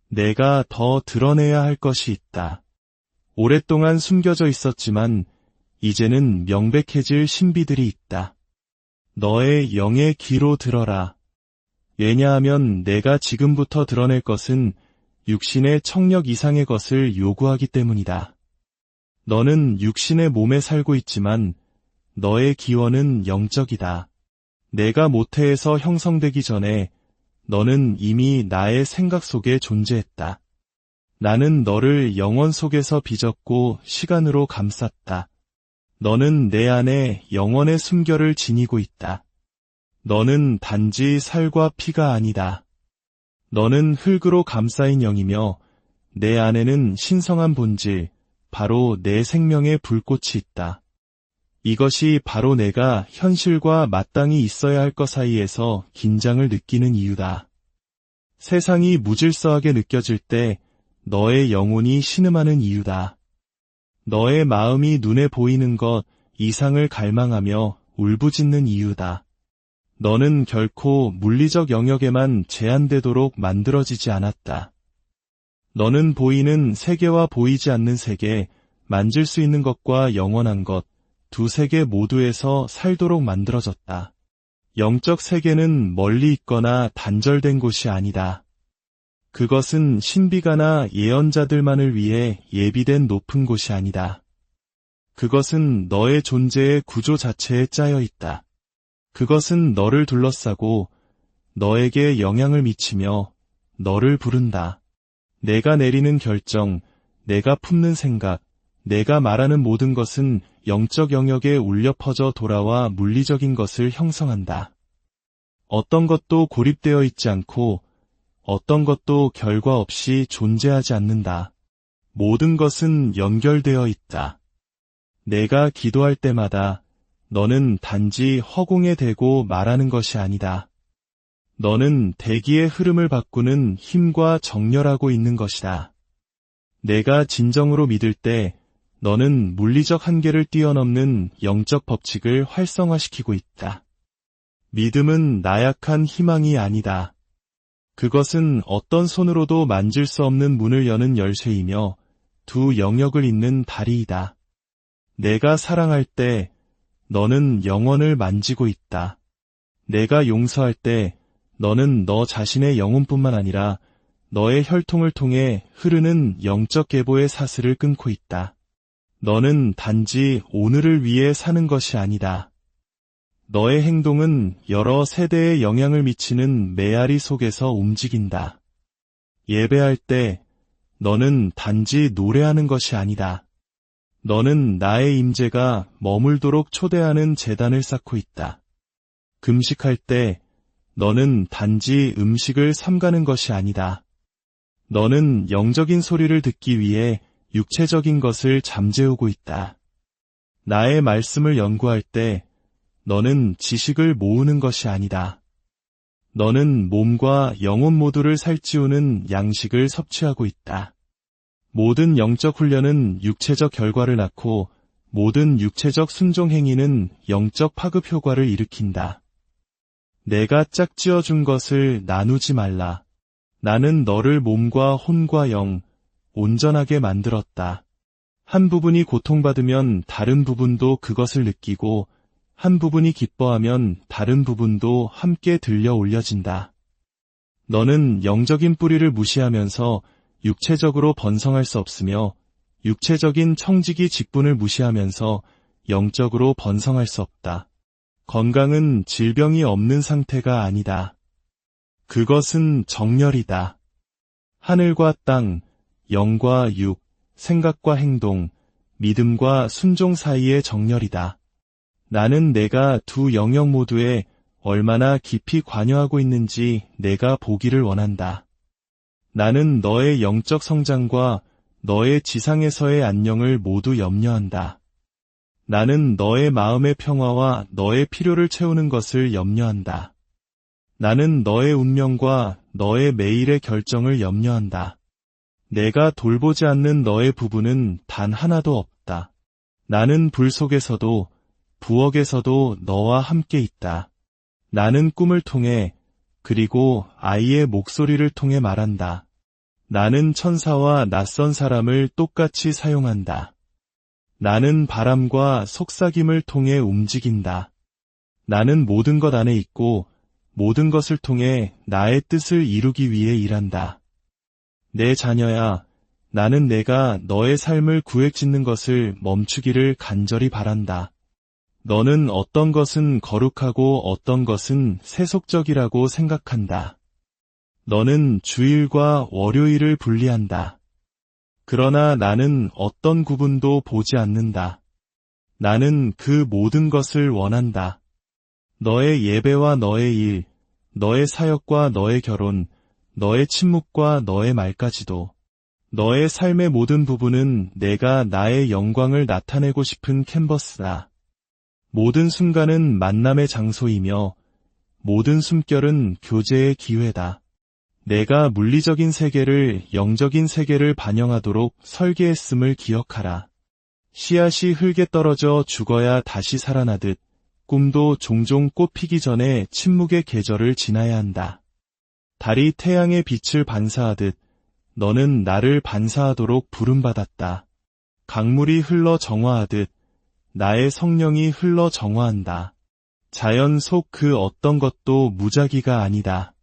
내가 더 드러내야 할 것이 있다. 오랫동안 숨겨져 있었지만 이제는 명백해질 신비들이 있다. 너의 영의 귀로 들어라. 왜냐하면 내가 지금부터 드러낼 것은 육신의 청력 이상의 것을 요구하기 때문이다. 너는 육신의 몸에 살고 있지만 너의 기원은 영적이다. 내가 모태에서 형성되기 전에 너는 이미 나의 생각 속에 존재했다. 나는 너를 영원 속에서 빚었고 시간으로 감쌌다. 너는 내 안에 영원의 숨결을 지니고 있다. 너는 단지 살과 피가 아니다. 너는 흙으로 감싸인 영이며 내 안에는 신성한 본질, 바로 내 생명의 불꽃이 있다. 이것이 바로 내가 현실과 마땅히 있어야 할 것 사이에서 긴장을 느끼는 이유다. 세상이 무질서하게 느껴질 때 너의 영혼이 신음하는 이유다. 너의 마음이 눈에 보이는 것 이상을 갈망하며 울부짖는 이유다. 너는 결코 물리적 영역에만 제한되도록 만들어지지 않았다. 너는 보이는 세계와 보이지 않는 세계, 만질 수 있는 것과 영원한 것, 두 세계 모두에서 살도록 만들어졌다. 영적 세계는 멀리 있거나 단절된 곳이 아니다. 그것은 신비가나 예언자들만을 위해 예비된 높은 곳이 아니다. 그것은 너의 존재의 구조 자체에 짜여 있다. 그것은 너를 둘러싸고 너에게 영향을 미치며 너를 부른다. 내가 내리는 결정, 내가 품는 생각, 내가 말하는 모든 것은 영적 영역에 울려 퍼져 돌아와 물리적인 것을 형성한다. 어떤 것도 고립되어 있지 않고 어떤 것도 결과 없이 존재하지 않는다. 모든 것은 연결되어 있다. 내가 기도할 때마다 너는 단지 허공에 대고 말하는 것이 아니다. 너는 대기의 흐름을 바꾸는 힘과 정렬하고 있는 것이다. 내가 진정으로 믿을 때 너는 물리적 한계를 뛰어넘는 영적 법칙을 활성화시키고 있다. 믿음은 나약한 희망이 아니다. 그것은 어떤 손으로도 만질 수 없는 문을 여는 열쇠이며 두 영역을 잇는 다리이다. 내가 사랑할 때 너는 영혼을 만지고 있다. 내가 용서할 때 너는 너 자신의 영혼뿐만 아니라 너의 혈통을 통해 흐르는 영적 계보의 사슬을 끊고 있다. 너는 단지 오늘을 위해 사는 것이 아니다. 너의 행동은 여러 세대에 영향을 미치는 메아리 속에서 움직인다. 예배할 때 너는 단지 노래하는 것이 아니다. 너는 나의 임재가 머물도록 초대하는 제단을 쌓고 있다. 금식할 때 너는 단지 음식을 삼가는 것이 아니다. 너는 영적인 소리를 듣기 위해 육체적인 것을 잠재우고 있다. 나의 말씀을 연구할 때 너는 지식을 모으는 것이 아니다. 너는 몸과 영혼 모두를 살찌우는 양식을 섭취하고 있다. 모든 영적 훈련은 육체적 결과를 낳고 모든 육체적 순종 행위는 영적 파급 효과를 일으킨다. 내가 짝지어 준 것을 나누지 말라. 나는 너를 몸과 혼과 영, 온전하게 만들었다. 한 부분이 고통받으면 다른 부분도 그것을 느끼고 한 부분이 기뻐하면 다른 부분도 함께 들려 올려진다. 너는 영적인 뿌리를 무시하면서 육체적으로 번성할 수 없으며 육체적인 청지기 직분을 무시하면서 영적으로 번성할 수 없다. 건강은 질병이 없는 상태가 아니다. 그것은 정렬이다. 하늘과 땅, 영과 육, 생각과 행동, 믿음과 순종 사이의 정렬이다. 나는 내가 두 영역 모두에 얼마나 깊이 관여하고 있는지 내가 보기를 원한다. 나는 너의 영적 성장과 너의 지상에서의 안녕을 모두 염려한다. 나는 너의 마음의 평화와 너의 필요를 채우는 것을 염려한다. 나는 너의 운명과 너의 매일의 결정을 염려한다. 내가 돌보지 않는 너의 부부는 단 하나도 없다. 나는 불 속에서도 부엌에서도 너와 함께 있다. 나는 꿈을 통해 그리고 아이의 목소리를 통해 말한다. 나는 천사와 낯선 사람을 똑같이 사용한다. 나는 바람과 속삭임을 통해 움직인다. 나는 모든 것 안에 있고 모든 것을 통해 나의 뜻을 이루기 위해 일한다. 내 자녀야, 나는 내가 너의 삶을 구획짓는 것을 멈추기를 간절히 바란다. 너는 어떤 것은 거룩하고 어떤 것은 세속적이라고 생각한다. 너는 주일과 월요일을 분리한다. 그러나 나는 어떤 구분도 보지 않는다. 나는 그 모든 것을 원한다. 너의 예배와 너의 일, 너의 사역과 너의 결혼, 너의 침묵과 너의 말까지도, 너의 삶의 모든 부분은 내가 나의 영광을 나타내고 싶은 캔버스다. 모든 순간은 만남의 장소이며 모든 숨결은 교제의 기회다. 내가 물리적인 세계를 영적인 세계를 반영하도록 설계했음을 기억하라. 씨앗이 흙에 떨어져 죽어야 다시 살아나듯 꿈도 종종 꽃피기 전에 침묵의 계절을 지나야 한다. 달이 태양의 빛을 반사하듯 너는 나를 반사하도록 부름받았다. 강물이 흘러 정화하듯 나의 성령이 흘러 정화한다. 자연 속 그 어떤 것도 무작위가 아니다.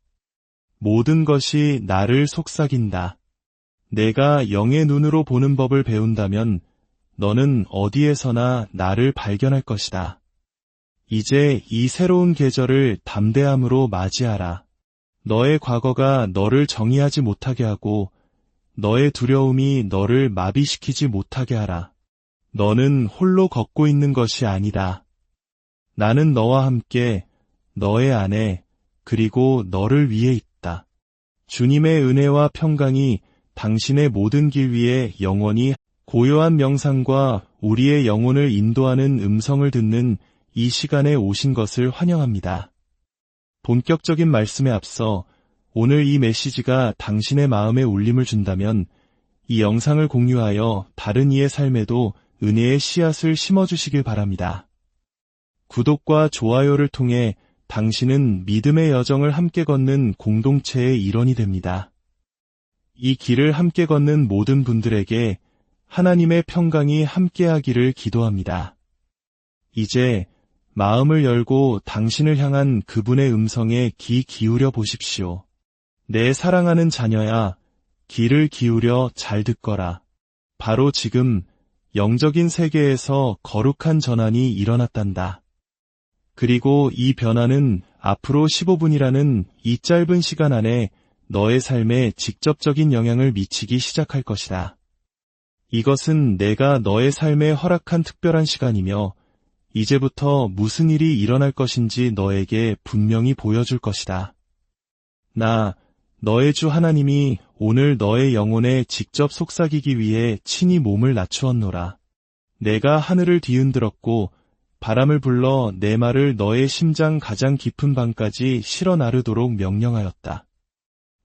모든 것이 나를 속삭인다. 내가 영의 눈으로 보는 법을 배운다면 너는 어디에서나 나를 발견할 것이다. 이제 이 새로운 계절을 담대함으로 맞이하라. 너의 과거가 너를 정의하지 못하게 하고 너의 두려움이 너를 마비시키지 못하게 하라. 너는 홀로 걷고 있는 것이 아니다. 나는 너와 함께 너의 안에 그리고 너를 위해 있다. 주님의 은혜와 평강이 당신의 모든 길 위에 영원히 고요한 명상과 우리의 영혼을 인도하는 음성을 듣는 이 시간에 오신 것을 환영합니다. 본격적인 말씀에 앞서 오늘 이 메시지가 당신의 마음에 울림을 준다면 이 영상을 공유하여 다른 이의 삶에도 은혜의 씨앗을 심어주시길 바랍니다. 구독과 좋아요를 통해 당신은 믿음의 여정을 함께 걷는 공동체의 일원이 됩니다. 이 길을 함께 걷는 모든 분들에게 하나님의 평강이 함께하기를 기도합니다. 이제 마음을 열고 당신을 향한 그분의 음성에 귀 기울여 보십시오. 내 사랑하는 자녀야, 귀를 기울여 잘 듣거라. 바로 지금 영적인 세계에서 거룩한 전환이 일어났단다. 그리고 이 변화는 앞으로 15분이라는 이 짧은 시간 안에 너의 삶에 직접적인 영향을 미치기 시작할 것이다. 이것은 내가 너의 삶에 허락한 특별한 시간이며 이제부터 무슨 일이 일어날 것인지 너에게 분명히 보여줄 것이다. 나, 너의 주 하나님이 오늘 너의 영혼에 직접 속삭이기 위해 친히 몸을 낮추었노라. 내가 하늘을 뒤흔들었고 바람을 불러 내 말을 너의 심장 가장 깊은 방까지 실어 나르도록 명령하였다.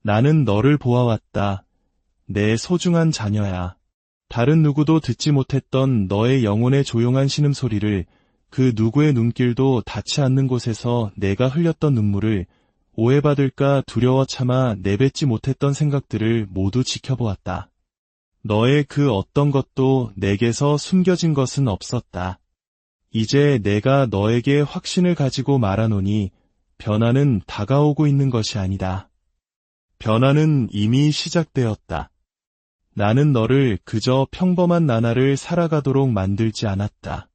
나는 너를 보아왔다. 내 소중한 자녀야. 다른 누구도 듣지 못했던 너의 영혼의 조용한 신음소리를, 그 누구의 눈길도 닿지 않는 곳에서 내가 흘렸던 눈물을, 오해받을까 두려워 참아 내뱉지 못했던 생각들을 모두 지켜보았다. 너의 그 어떤 것도 내게서 숨겨진 것은 없었다. 이제 내가 너에게 확신을 가지고 말하노니 변화는 다가오고 있는 것이 아니다. 변화는 이미 시작되었다. 나는 너를 그저 평범한 나날을 살아가도록 만들지 않았다.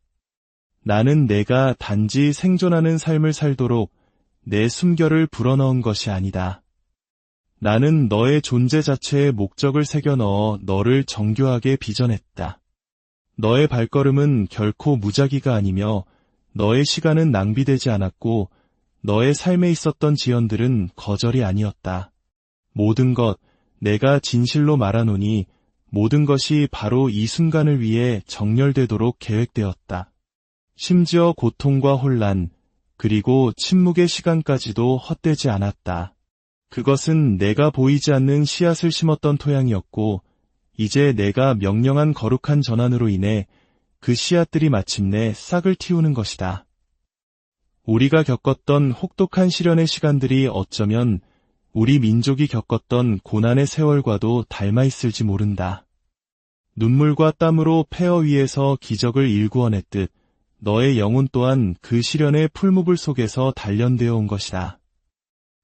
나는 내가 단지 생존하는 삶을 살도록 내 숨결을 불어넣은 것이 아니다. 나는 너의 존재 자체에 목적을 새겨 넣어 너를 정교하게 빚어냈다. 너의 발걸음은 결코 무작위가 아니며 너의 시간은 낭비되지 않았고 너의 삶에 있었던 지연들은 거절이 아니었다. 모든 것, 내가 진실로 말하노니 모든 것이 바로 이 순간을 위해 정렬되도록 계획되었다. 심지어 고통과 혼란, 그리고 침묵의 시간까지도 헛되지 않았다. 그것은 내가 보이지 않는 씨앗을 심었던 토양이었고 이제 내가 명령한 거룩한 전환으로 인해 그 씨앗들이 마침내 싹을 틔우는 것이다. 우리가 겪었던 혹독한 시련의 시간들이 어쩌면 우리 민족이 겪었던 고난의 세월과도 닮아 있을지 모른다. 눈물과 땀으로 폐허 위에서 기적을 일구어냈듯 너의 영혼 또한 그 시련의 풀무불 속에서 단련되어 온 것이다.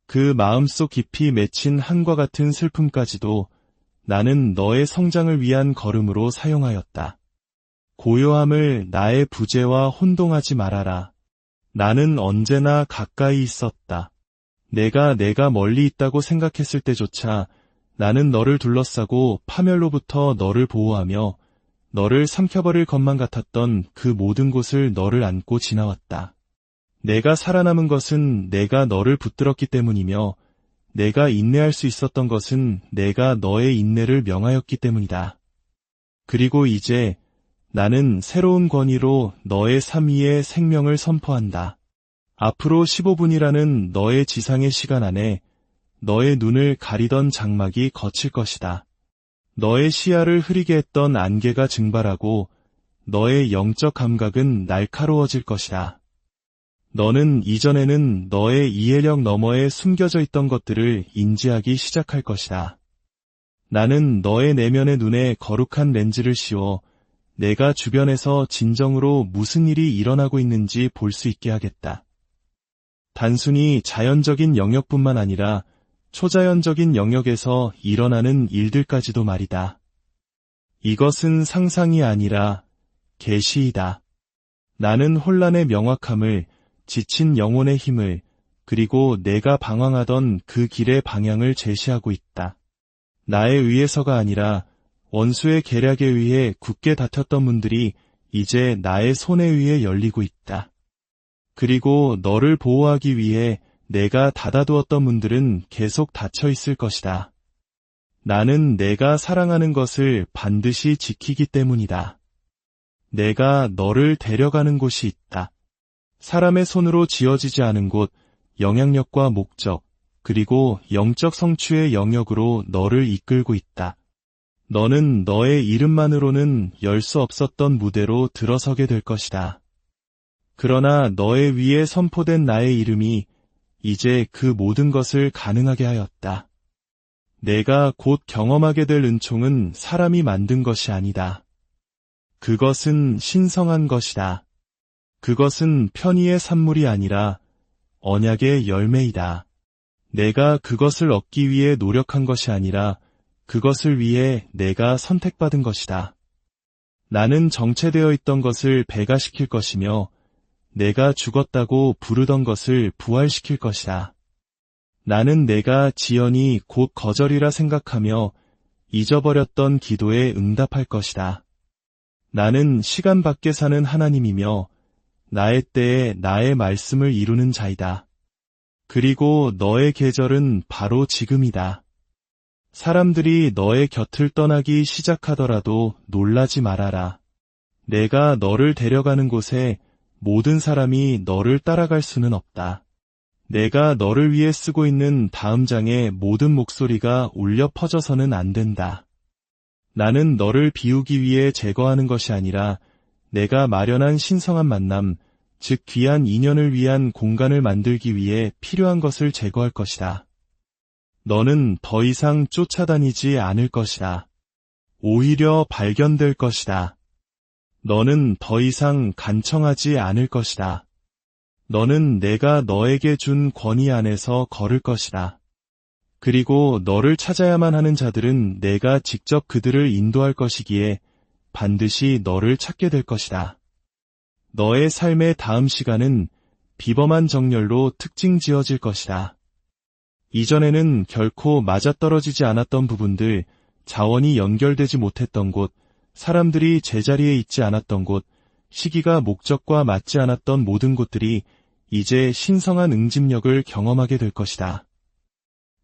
그 마음속 깊이 맺힌 한과 같은 슬픔까지도 나는 너의 성장을 위한 걸음으로 사용하였다. 고요함을 나의 부재와 혼동하지 말아라. 나는 언제나 가까이 있었다. 내가 멀리 있다고 생각했을 때조차 나는 너를 둘러싸고 파멸로부터 너를 보호하며 너를 삼켜버릴 것만 같았던 그 모든 곳을 너를 안고 지나왔다. 내가 살아남은 것은 내가 너를 붙들었기 때문이며 내가 인내할 수 있었던 것은 내가 너의 인내를 명하였기 때문이다. 그리고 이제 나는 새로운 권위로 너의 삶 위에 생명을 선포한다. 앞으로 15분이라는 너의 지상의 시간 안에 너의 눈을 가리던 장막이 걷힐 것이다. 너의 시야를 흐리게 했던 안개가 증발하고 너의 영적 감각은 날카로워질 것이다. 너는 이전에는 너의 이해력 너머에 숨겨져 있던 것들을 인지하기 시작할 것이다. 나는 너의 내면의 눈에 거룩한 렌즈를 씌워 내가 주변에서 진정으로 무슨 일이 일어나고 있는지 볼 수 있게 하겠다. 단순히 자연적인 영역뿐만 아니라 초자연적인 영역에서 일어나는 일들까지도 말이다. 이것은 상상이 아니라 계시이다. 나는 혼란의 명확함을, 지친 영혼의 힘을, 그리고 내가 방황하던 그 길의 방향을 제시하고 있다. 나에 의해서가 아니라 원수의 계략에 의해 굳게 다퉜던 문들이 이제 나의 손에 의해 열리고 있다. 그리고 너를 보호하기 위해 내가 닫아두었던 문들은 계속 닫혀 있을 것이다. 나는 내가 사랑하는 것을 반드시 지키기 때문이다. 내가 너를 데려가는 곳이 있다. 사람의 손으로 지어지지 않은 곳, 영향력과 목적, 그리고 영적 성취의 영역으로 너를 이끌고 있다. 너는 너의 이름만으로는 열 수 없었던 무대로 들어서게 될 것이다. 그러나 너의 위에 선포된 나의 이름이 이제 그 모든 것을 가능하게 하였다. 내가 곧 경험하게 될 은총은 사람이 만든 것이 아니다. 그것은 신성한 것이다. 그것은 편의의 산물이 아니라 언약의 열매이다. 내가 그것을 얻기 위해 노력한 것이 아니라 그것을 위해 내가 선택받은 것이다. 나는 정체되어 있던 것을 배가시킬 것이며 내가 죽었다고 부르던 것을 부활시킬 것이다. 나는 내가 지연이 곧 거절이라 생각하며 잊어버렸던 기도에 응답할 것이다. 나는 시간 밖에 사는 하나님이며 나의 때에 나의 말씀을 이루는 자이다. 그리고 너의 계절은 바로 지금이다. 사람들이 너의 곁을 떠나기 시작하더라도 놀라지 말아라. 내가 너를 데려가는 곳에 모든 사람이 너를 따라갈 수는 없다. 내가 너를 위해 쓰고 있는 다음 장의 모든 목소리가 울려 퍼져서는 안 된다. 나는 너를 비우기 위해 제거하는 것이 아니라 내가 마련한 신성한 만남, 즉 귀한 인연을 위한 공간을 만들기 위해 필요한 것을 제거할 것이다. 너는 더 이상 쫓아다니지 않을 것이다. 오히려 발견될 것이다. 너는 더 이상 간청하지 않을 것이다. 너는 내가 너에게 준 권위 안에서 걸을 것이다. 그리고 너를 찾아야만 하는 자들은 내가 직접 그들을 인도할 것이기에 반드시 너를 찾게 될 것이다. 너의 삶의 다음 시간은 비범한 정열로 특징 지어질 것이다. 이전에는 결코 맞아떨어지지 않았던 부분들, 자원이 연결되지 못했던 곳, 사람들이 제자리에 있지 않았던 곳, 시기가 목적과 맞지 않았던 모든 곳들이 이제 신성한 응집력을 경험하게 될 것이다.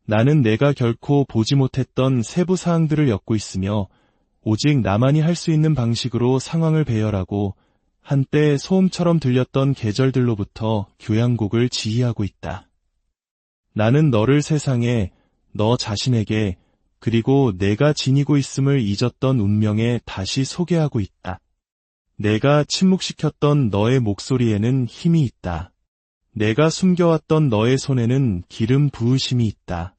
나는 내가 결코 보지 못했던 세부 사항들을 엮고 있으며 오직 나만이 할 수 있는 방식으로 상황을 배열하고 한때 소음처럼 들렸던 계절들로부터 교향곡을 지휘하고 있다. 나는 너를 세상에, 너 자신에게, 그리고 내가 지니고 있음을 잊었던 운명에 다시 소개하고 있다. 내가 침묵시켰던 너의 목소리에는 힘이 있다. 내가 숨겨왔던 너의 손에는 기름 부으심이 있다.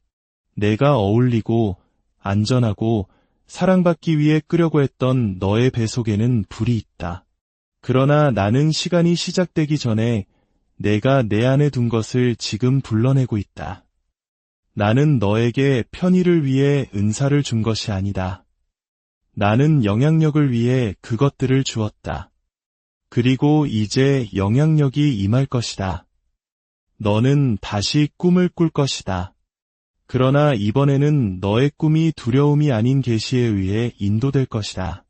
내가 어울리고 안전하고 사랑받기 위해 끄려고 했던 너의 배 속에는 불이 있다. 그러나 나는 시간이 시작되기 전에 내가 내 안에 둔 것을 지금 불러내고 있다. 나는 너에게 편의를 위해 은사를 준 것이 아니다. 나는 영향력을 위해 그것들을 주었다. 그리고 이제 영향력이 임할 것이다. 너는 다시 꿈을 꿀 것이다. 그러나 이번에는 너의 꿈이 두려움이 아닌 계시에 의해 인도될 것이다.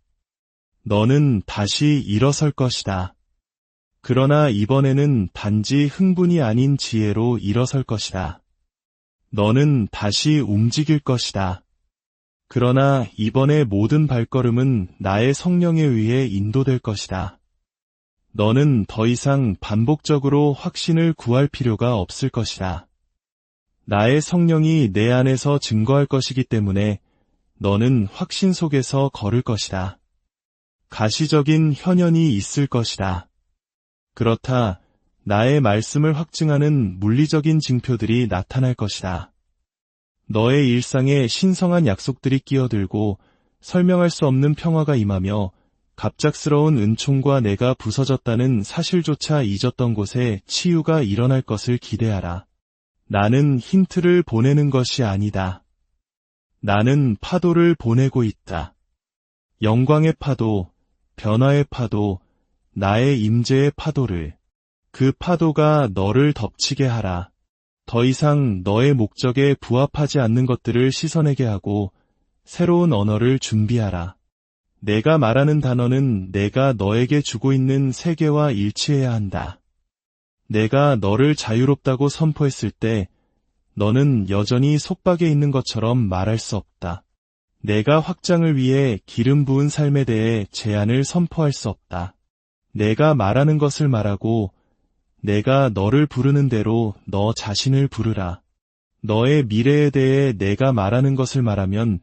너는 다시 일어설 것이다. 그러나 이번에는 단지 흥분이 아닌 지혜로 일어설 것이다. 너는 다시 움직일 것이다. 그러나 이번의 모든 발걸음은 나의 성령에 의해 인도될 것이다. 너는 더 이상 반복적으로 확신을 구할 필요가 없을 것이다. 나의 성령이 내 안에서 증거할 것이기 때문에 너는 확신 속에서 걸을 것이다. 가시적인 현현이 있을 것이다. 그렇다, 나의 말씀을 확증하는 물리적인 징표들이 나타날 것이다. 너의 일상에 신성한 약속들이 끼어들고 설명할 수 없는 평화가 임하며 갑작스러운 은총과 내가 부서졌다는 사실조차 잊었던 곳에 치유가 일어날 것을 기대하라. 나는 힌트를 보내는 것이 아니다. 나는 파도를 보내고 있다. 영광의 파도, 변화의 파도, 나의 임재의 파도를. 그 파도가 너를 덮치게 하라. 더 이상 너의 목적에 부합하지 않는 것들을 씻어내게 하고 새로운 언어를 준비하라. 내가 말하는 단어는 내가 너에게 주고 있는 세계와 일치해야 한다. 내가 너를 자유롭다고 선포했을 때 너는 여전히 속박에 있는 것처럼 말할 수 없다. 내가 확장을 위해 기름 부은 삶에 대해 제안을 선포할 수 없다. 내가 말하는 것을 말하고 내가 너를 부르는 대로 너 자신을 부르라. 너의 미래에 대해 내가 말하는 것을 말하면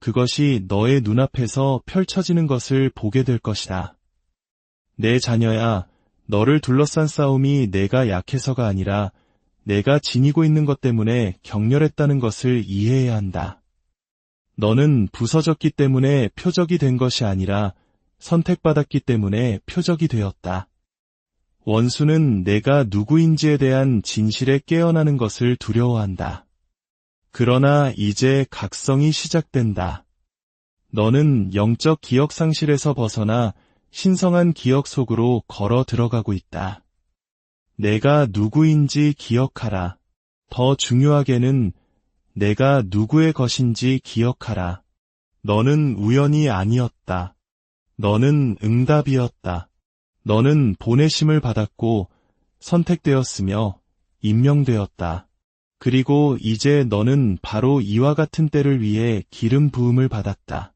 그것이 너의 눈앞에서 펼쳐지는 것을 보게 될 것이다. 내 자녀야, 너를 둘러싼 싸움이 내가 약해서가 아니라 내가 지니고 있는 것 때문에 격렬했다는 것을 이해해야 한다. 너는 부서졌기 때문에 표적이 된 것이 아니라 선택받았기 때문에 표적이 되었다. 원수는 내가 누구인지에 대한 진실에 깨어나는 것을 두려워한다. 그러나 이제 각성이 시작된다. 너는 영적 기억 상실에서 벗어나 신성한 기억 속으로 걸어 들어가고 있다. 내가 누구인지 기억하라. 더 중요하게는 내가 누구의 것인지 기억하라. 너는 우연이 아니었다. 너는 응답이었다. 너는 보내심을 받았고 선택되었으며 임명되었다. 그리고 이제 너는 바로 이와 같은 때를 위해 기름 부음을 받았다.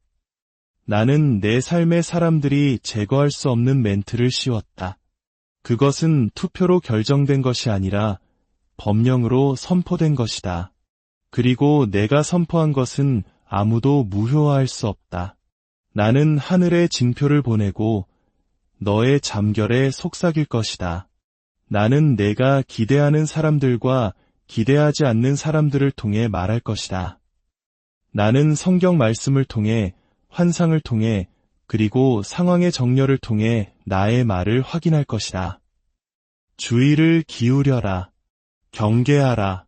나는 내 삶의 사람들이 제거할 수 없는 멘트를 씌웠다. 그것은 투표로 결정된 것이 아니라 법령으로 선포된 것이다. 그리고 내가 선포한 것은 아무도 무효화할 수 없다. 나는 하늘에 징표를 보내고 너의 잠결에 속삭일 것이다. 나는 내가 기대하는 사람들과 기대하지 않는 사람들을 통해 말할 것이다. 나는 성경 말씀을 통해, 환상을 통해, 그리고 상황의 정렬을 통해 나의 말을 확인할 것이다. 주의를 기울여라. 경계하라.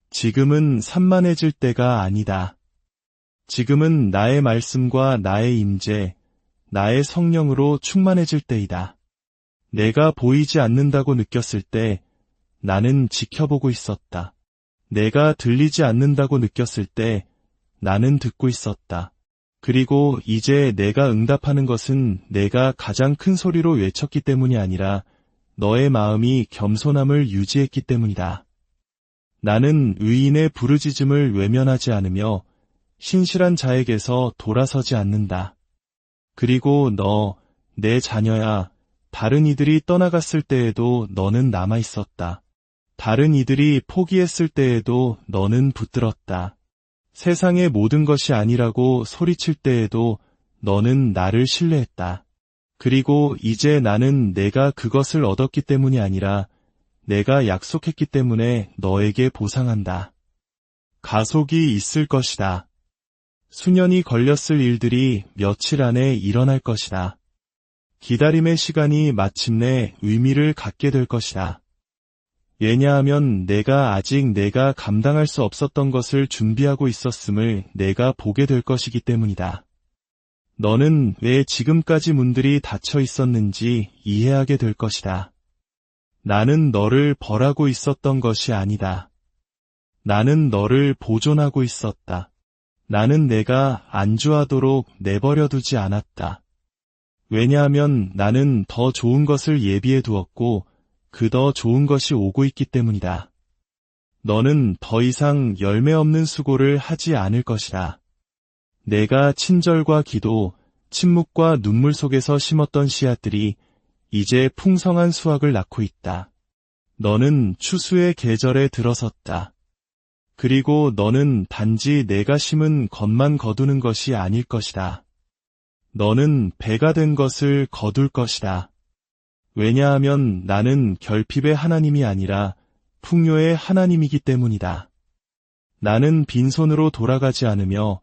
지금은 산만해질 때가 아니다. 지금은 나의 말씀과 나의 임재, 나의 성령으로 충만해질 때이다. 내가 보이지 않는다고 느꼈을 때 나는 지켜보고 있었다. 내가 들리지 않는다고 느꼈을 때 나는 듣고 있었다. 그리고 이제 내가 응답하는 것은 내가 가장 큰 소리로 외쳤기 때문이 아니라 너의 마음이 겸손함을 유지했기 때문이다. 나는 의인의 부르짖음을 외면하지 않으며 신실한 자에게서 돌아서지 않는다. 그리고 너, 내 자녀야, 다른 이들이 떠나갔을 때에도 너는 남아있었다. 다른 이들이 포기했을 때에도 너는 붙들었다. 세상의 모든 것이 아니라고 소리칠 때에도 너는 나를 신뢰했다. 그리고 이제 나는 내가 그것을 얻었기 때문이 아니라 내가 약속했기 때문에 너에게 보상한다. 가속이 있을 것이다. 수년이 걸렸을 일들이 며칠 안에 일어날 것이다. 기다림의 시간이 마침내 의미를 갖게 될 것이다. 왜냐하면 내가 아직 내가 감당할 수 없었던 것을 준비하고 있었음을 내가 보게 될 것이기 때문이다. 너는 왜 지금까지 문들이 닫혀 있었는지 이해하게 될 것이다. 나는 너를 벌하고 있었던 것이 아니다. 나는 너를 보존하고 있었다. 나는 내가 안주하도록 내버려 두지 않았다. 왜냐하면 나는 더 좋은 것을 예비해 두었고 그 더 좋은 것이 오고 있기 때문이다. 너는 더 이상 열매 없는 수고를 하지 않을 것이다. 내가 친절과 기도, 침묵과 눈물 속에서 심었던 씨앗들이 이제 풍성한 수확을 낳고 있다. 너는 추수의 계절에 들어섰다. 그리고 너는 단지 내가 심은 것만 거두는 것이 아닐 것이다. 너는 배가 된 것을 거둘 것이다. 왜냐하면 나는 결핍의 하나님이 아니라 풍요의 하나님이기 때문이다. 나는 빈손으로 돌아가지 않으며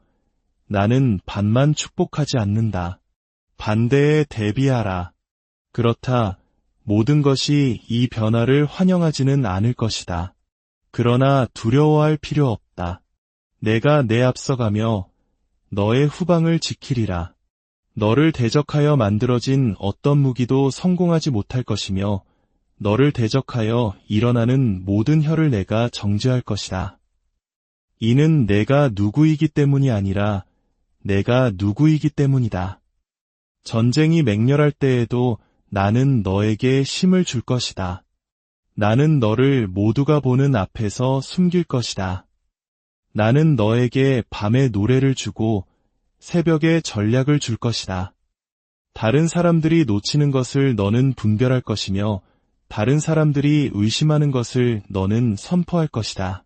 나는 반만 축복하지 않는다. 반대에 대비하라. 그렇다. 모든 것이 이 변화를 환영하지는 않을 것이다. 그러나 두려워할 필요 없다. 내가 내 앞서가며 너의 후방을 지키리라. 너를 대적하여 만들어진 어떤 무기도 성공하지 못할 것이며 너를 대적하여 일어나는 모든 혀를 내가 정죄할 것이다. 이는 내가 누구이기 때문이 아니라 내가 누구이기 때문이다. 전쟁이 맹렬할 때에도 나는 너에게 힘을 줄 것이다. 나는 너를 모두가 보는 앞에서 숨길 것이다. 나는 너에게 밤의 노래를 주고 새벽에 전략을 줄 것이다. 다른 사람들이 놓치는 것을 너는 분별할 것이며 다른 사람들이 의심하는 것을 너는 선포할 것이다.